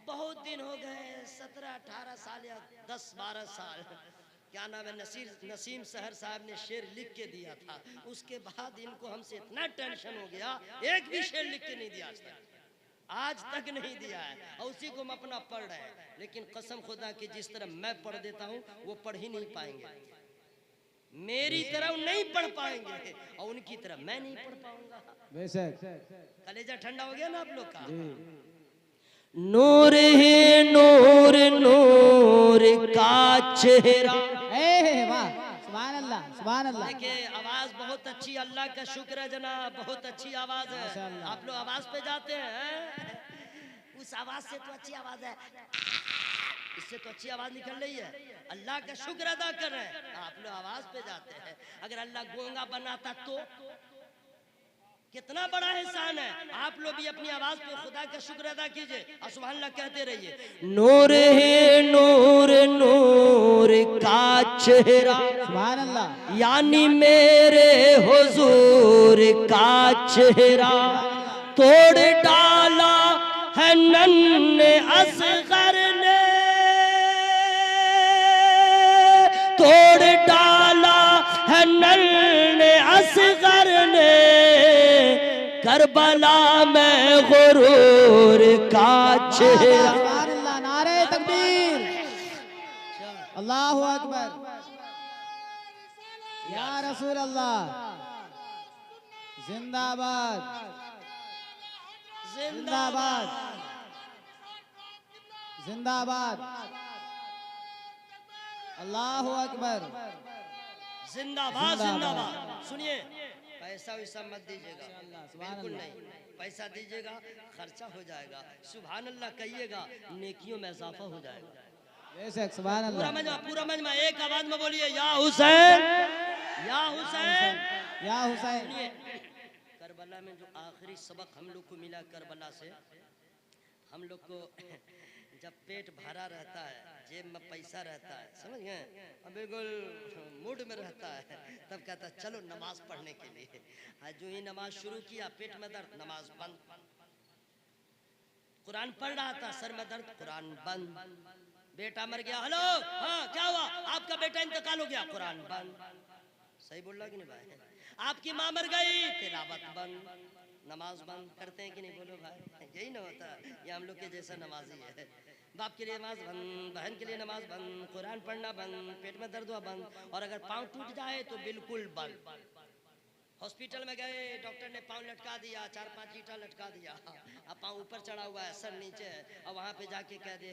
बहुत दिन हो गए, 17-18 साल या 10-12 साल, क्या नाम है, नसीम शहर साहब ने शेर लिख के दिया था। उसके बाद इनको हमसे इतना टेंशन हो गया, एक भी शेर लिख के नहीं दिया आज तक। आज तक नहीं दिया है, और उसी को हम अपना पढ़ रहे हैं। लेकिन कसम खुदा की जिस तरह मैं पढ़ देता हूँ वो पढ़ ही नहीं पाएंगे, मेरी तरह नहीं पढ़ पाएंगे, और उनकी तरह मैं नहीं पढ़ पाऊंगा। कलेजा ठंडा हो गया ना आप लोग का। नूर ही नूर नूर का चेहरा। वाह सुभान अल्लाह सुभान अल्लाह। देखिए आवाज बहुत अच्छी, अल्लाह का शुक्र है जनाब, बहुत अच्छी आवाज है। आप लोग आवाज पे जाते हैं, उस आवाज से तो अच्छी आवाज है, इससे तो अच्छी आवाज निकल रही है। अल्लाह का शुक्र अदा कर रहे हैं, आप लोग आवाज पे जाते हैं। अगर अल्लाह गूंगा बनाता तो कितना बड़ा एहसान है। आप लोग भी अपनी आवाज पे खुदा का शुक्र अदा कीजिए और सुभान अल्लाह कहते रहिए। नूर है नूर नूर का चेहरा, सुभान अल्लाह। यानी मेरे हुजूर का चेहरा तोड़ डाला है नन्हे असगर ने, तोड़ डाला है नन्हे असगर ने, करबला में गुरूर का चेहरा। सुभान अल्लाह, नारे तकबीर, अल्लाहु अकबर, या रसूल अल्लाह, जिंदाबाद जिंदाबाद जिंदाबाद, अल्लाहु अकबर, जिंदाबाद जिंदाबाद। सुनिए, पैसा वैसा मत दीजिएगा, बिल्कुल नहीं। पैसा दीजिएगा खर्चा हो जाएगा, सुभान अल्लाह कहिएगा नेकियों में इजाफा हो जाएगा। बेशक सुभान अल्लाह। पूरा मजमा एक आवाज में बोलिए, या हुसैन या हुसैन या हुसैन। करबला में जो आखिरी सबक हम लोग को मिला करबला से, हम लोग को जब पेट भरा रहता है, जेब में पैसा रहता है, समझ गए, अब बिल्कुल मूड में रहता है, तब कहता है चलो नमाज पढ़ने के लिए। आज जो ही नमाज शुरू किया पेट में दर्द, नमाज बंद। कुरान पढ़ रहा था, सर में दर्द, कुरान बंद। बेटा मर गया, हेलो हाँ क्या हुआ, आपका बेटा इंतकाल हो गया, कुरान बंद। सही बोल रहा कि नहीं भाई? आपकी माँ मर गई, तिलावत बंद, नमाज बंद। करते हैं कि नहीं बोलो भाई? यही ना होता, ये हम लोग के जैसा नमाजी है। बाप के लिए नमाज बंद, बहन के लिए नमाज बंद, कुरान पढ़ना बंद, पेट में दर्द हुआ बंद, और अगर पाँव टूट जाए तो बिल्कुल बंद। हॉस्पिटल में गए, डॉक्टर ने पाँव लटका दिया, 4-5 ईंटा लटका दिया, अब पाँव ऊपर चढ़ा हुआ है, सर नीचे है, और वहाँ पे जाके कह दे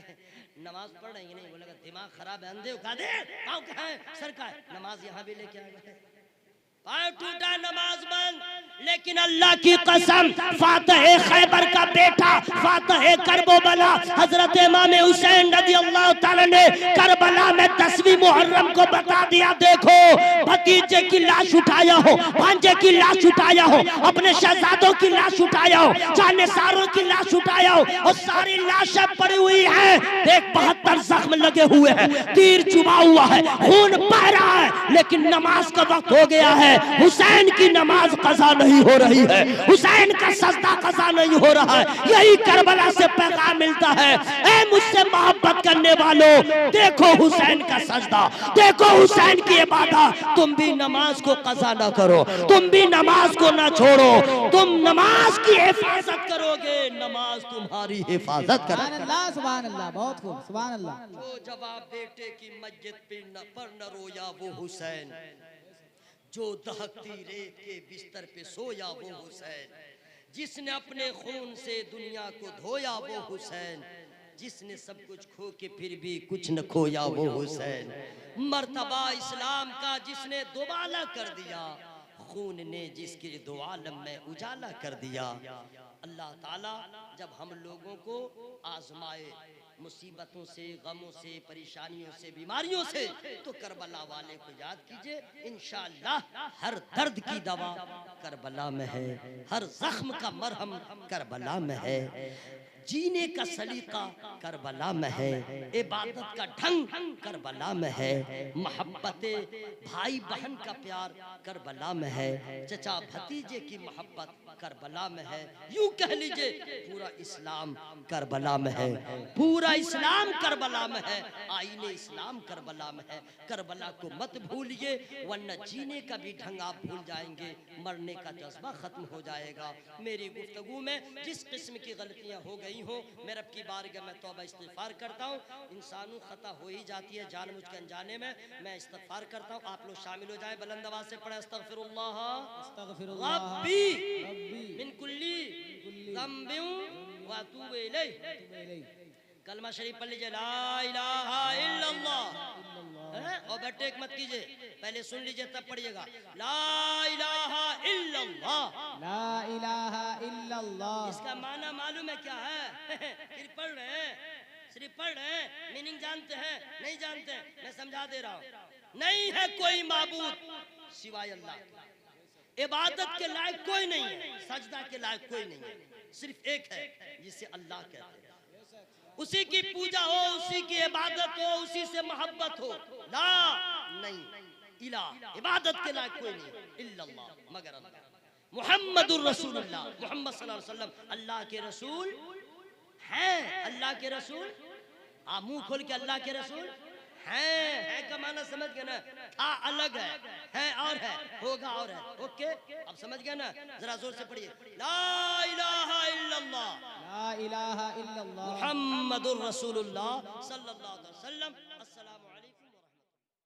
नमाज पढ़ रही नहीं, बोलेगा दिमाग खराब है, अंधे उठा दे, पाँव कहाँ है, सर का है, नमाज यहाँ भी लेके आ गए, पाँव टूटा, नमाज बंद। लेकिन अल्लाह की कसम, फातह खैबर का बेटा, फातह करबला हजरत इमाम हुसैन रज़ी अल्लाह ताला ने करबला में 10वीं मुहर्रम को बता दिया, देखो भतीजे की लाश उठाया हो, भांजे की लाश उठाया हो, अपने शहजादों की लाश उठाया हो, जानेसारों की लाश उठाया हो, और सारी लाशें पड़ी हुई हैं। देख 72 जख्म लगे हुए हैं, तीर चुभा हुआ है, खून बह रहा है, लेकिन नमाज का वक्त हो गया है। हुसैन की नमाज कज़ा नहीं हो रही है, हुसैन का सजदा कज़ा नहीं हो रहा है। यही करबला से पैगाम मिलता है, ऐ मुझसे मोहब्बत करने वालों, देखो हुसैन का सजदा, देखो हुसैन की इबादत। तुम भी नमाज को कज़ा ना करो, तुम भी नमाज को ना छोड़ो, तुम नमाज की हिफाजत करोगे, नमाज तुम्हारी हिफाजत करेगी। सुभान अल्लाह सुभान अल्लाह, बहुत खूब, सुभान अल्लाह। वो जवाब बेटे की मस्जिद पर न रोया वो हुसैन, जो दहकती रेत के बिस्तर पे सोया वो हुसैन, जिसने अपने खून से दुनिया को धोया वो हुसैन, जिसने सब कुछ खो के फिर भी कुछ न खोया वो हुसैन, मर्तबा इस्लाम का जिसने दोबाला कर दिया, खून ने जिसके दो आलम में उजाला कर दिया। अल्लाह ताला जब हम लोगों को आजमाए मुसीबतों से, गमों से, परेशानियों से, बीमारियों से, तो करबला वाले को याद कीजिए, इंशाअल्लाह हर दर्द की दवा करबला में है, हर जख्म का मरहम करबला में है। जीने का सलीका करबला में है, इबादत का ढंग करबला में है, मोहब्बत भाई बहन का प्यार करबला में है, चचा भतीजे की मोहब्बत करबला में है। यूं कह लीजिए पूरा इस्लाम करबला में है, पूरा इस्लाम करबला में है, आईने इस्लाम करबला में है। करबला को मत भूलिए वरना जीने का भी ढंग आप भूल जाएंगे, मरने का जज्बा खत्म हो जाएगा। मेरी गुफ्तगू में जिस किस्म की गलतियां हो गई हो, मैं रब की बारगाह में तौबा इस्तिग़फ़ार करता हूँ। इंसानों खता हो ही जाती है जानबूझ के अनजाने में, मैं इस्तिग़फ़ार करता हूँ। आप लोग शामिल हो जाए, बुलंद आवाज़ से पढ़े अस्तग़फ़िरुल्लाह रब्बी मिन कुल्ली ज़ंबिन व अतूबु इलैह। कलमा शरीफ पढ़ लीजिए, ला इलाहा इल्लल्लाह। ओवरटेक मत कीजिए, पहले सुन लीजिए तब पढ़िएगा। ला इलाहा इल्लल्लाह, ला इलाहा इल्लल्लाह। इसका माना मालूम है क्या है? फिर पढ़ रहे हैं, सिर्फ पढ़ रहे हैं, मीनिंग जानते हैं? नहीं जानते हैं, मैं समझा दे रहा हूँ। नहीं है कोई माबूद सिवाय अल्लाह, इबादत के लायक कोई नहीं है, सजदा के लायक कोई नहीं है, सिर्फ एक है जिसे अल्लाह कहते हैं। उसी की पूजा हो, उसी की इबादत हो, उसी से मोहब्बत हो। ला नहीं, इला इबादत के लायक कोई नहीं, इल्लल्लाह मगर अल्लाह। मुहम्मदुर रसूलुल्लाह, मोहम्मद सल्लल्लाहु अलैहि वसल्लम अल्लाह के रसूल हैं। अल्लाह के रसूल, आप मुंह खोल के अल्लाह के रसूल है का माना समझ गए ना? था अलग है और है, होगा और है। ओके, अब समझ गए ना? जरा जोर से पढ़िए, ला इलाहा इल्लल्लाह, ला इलाहा इल्लल्लाह, मुहम्मदुर रसूलुल्लाह सल्लल्लाहु अलैहि वसल्लम। अस्सलाम।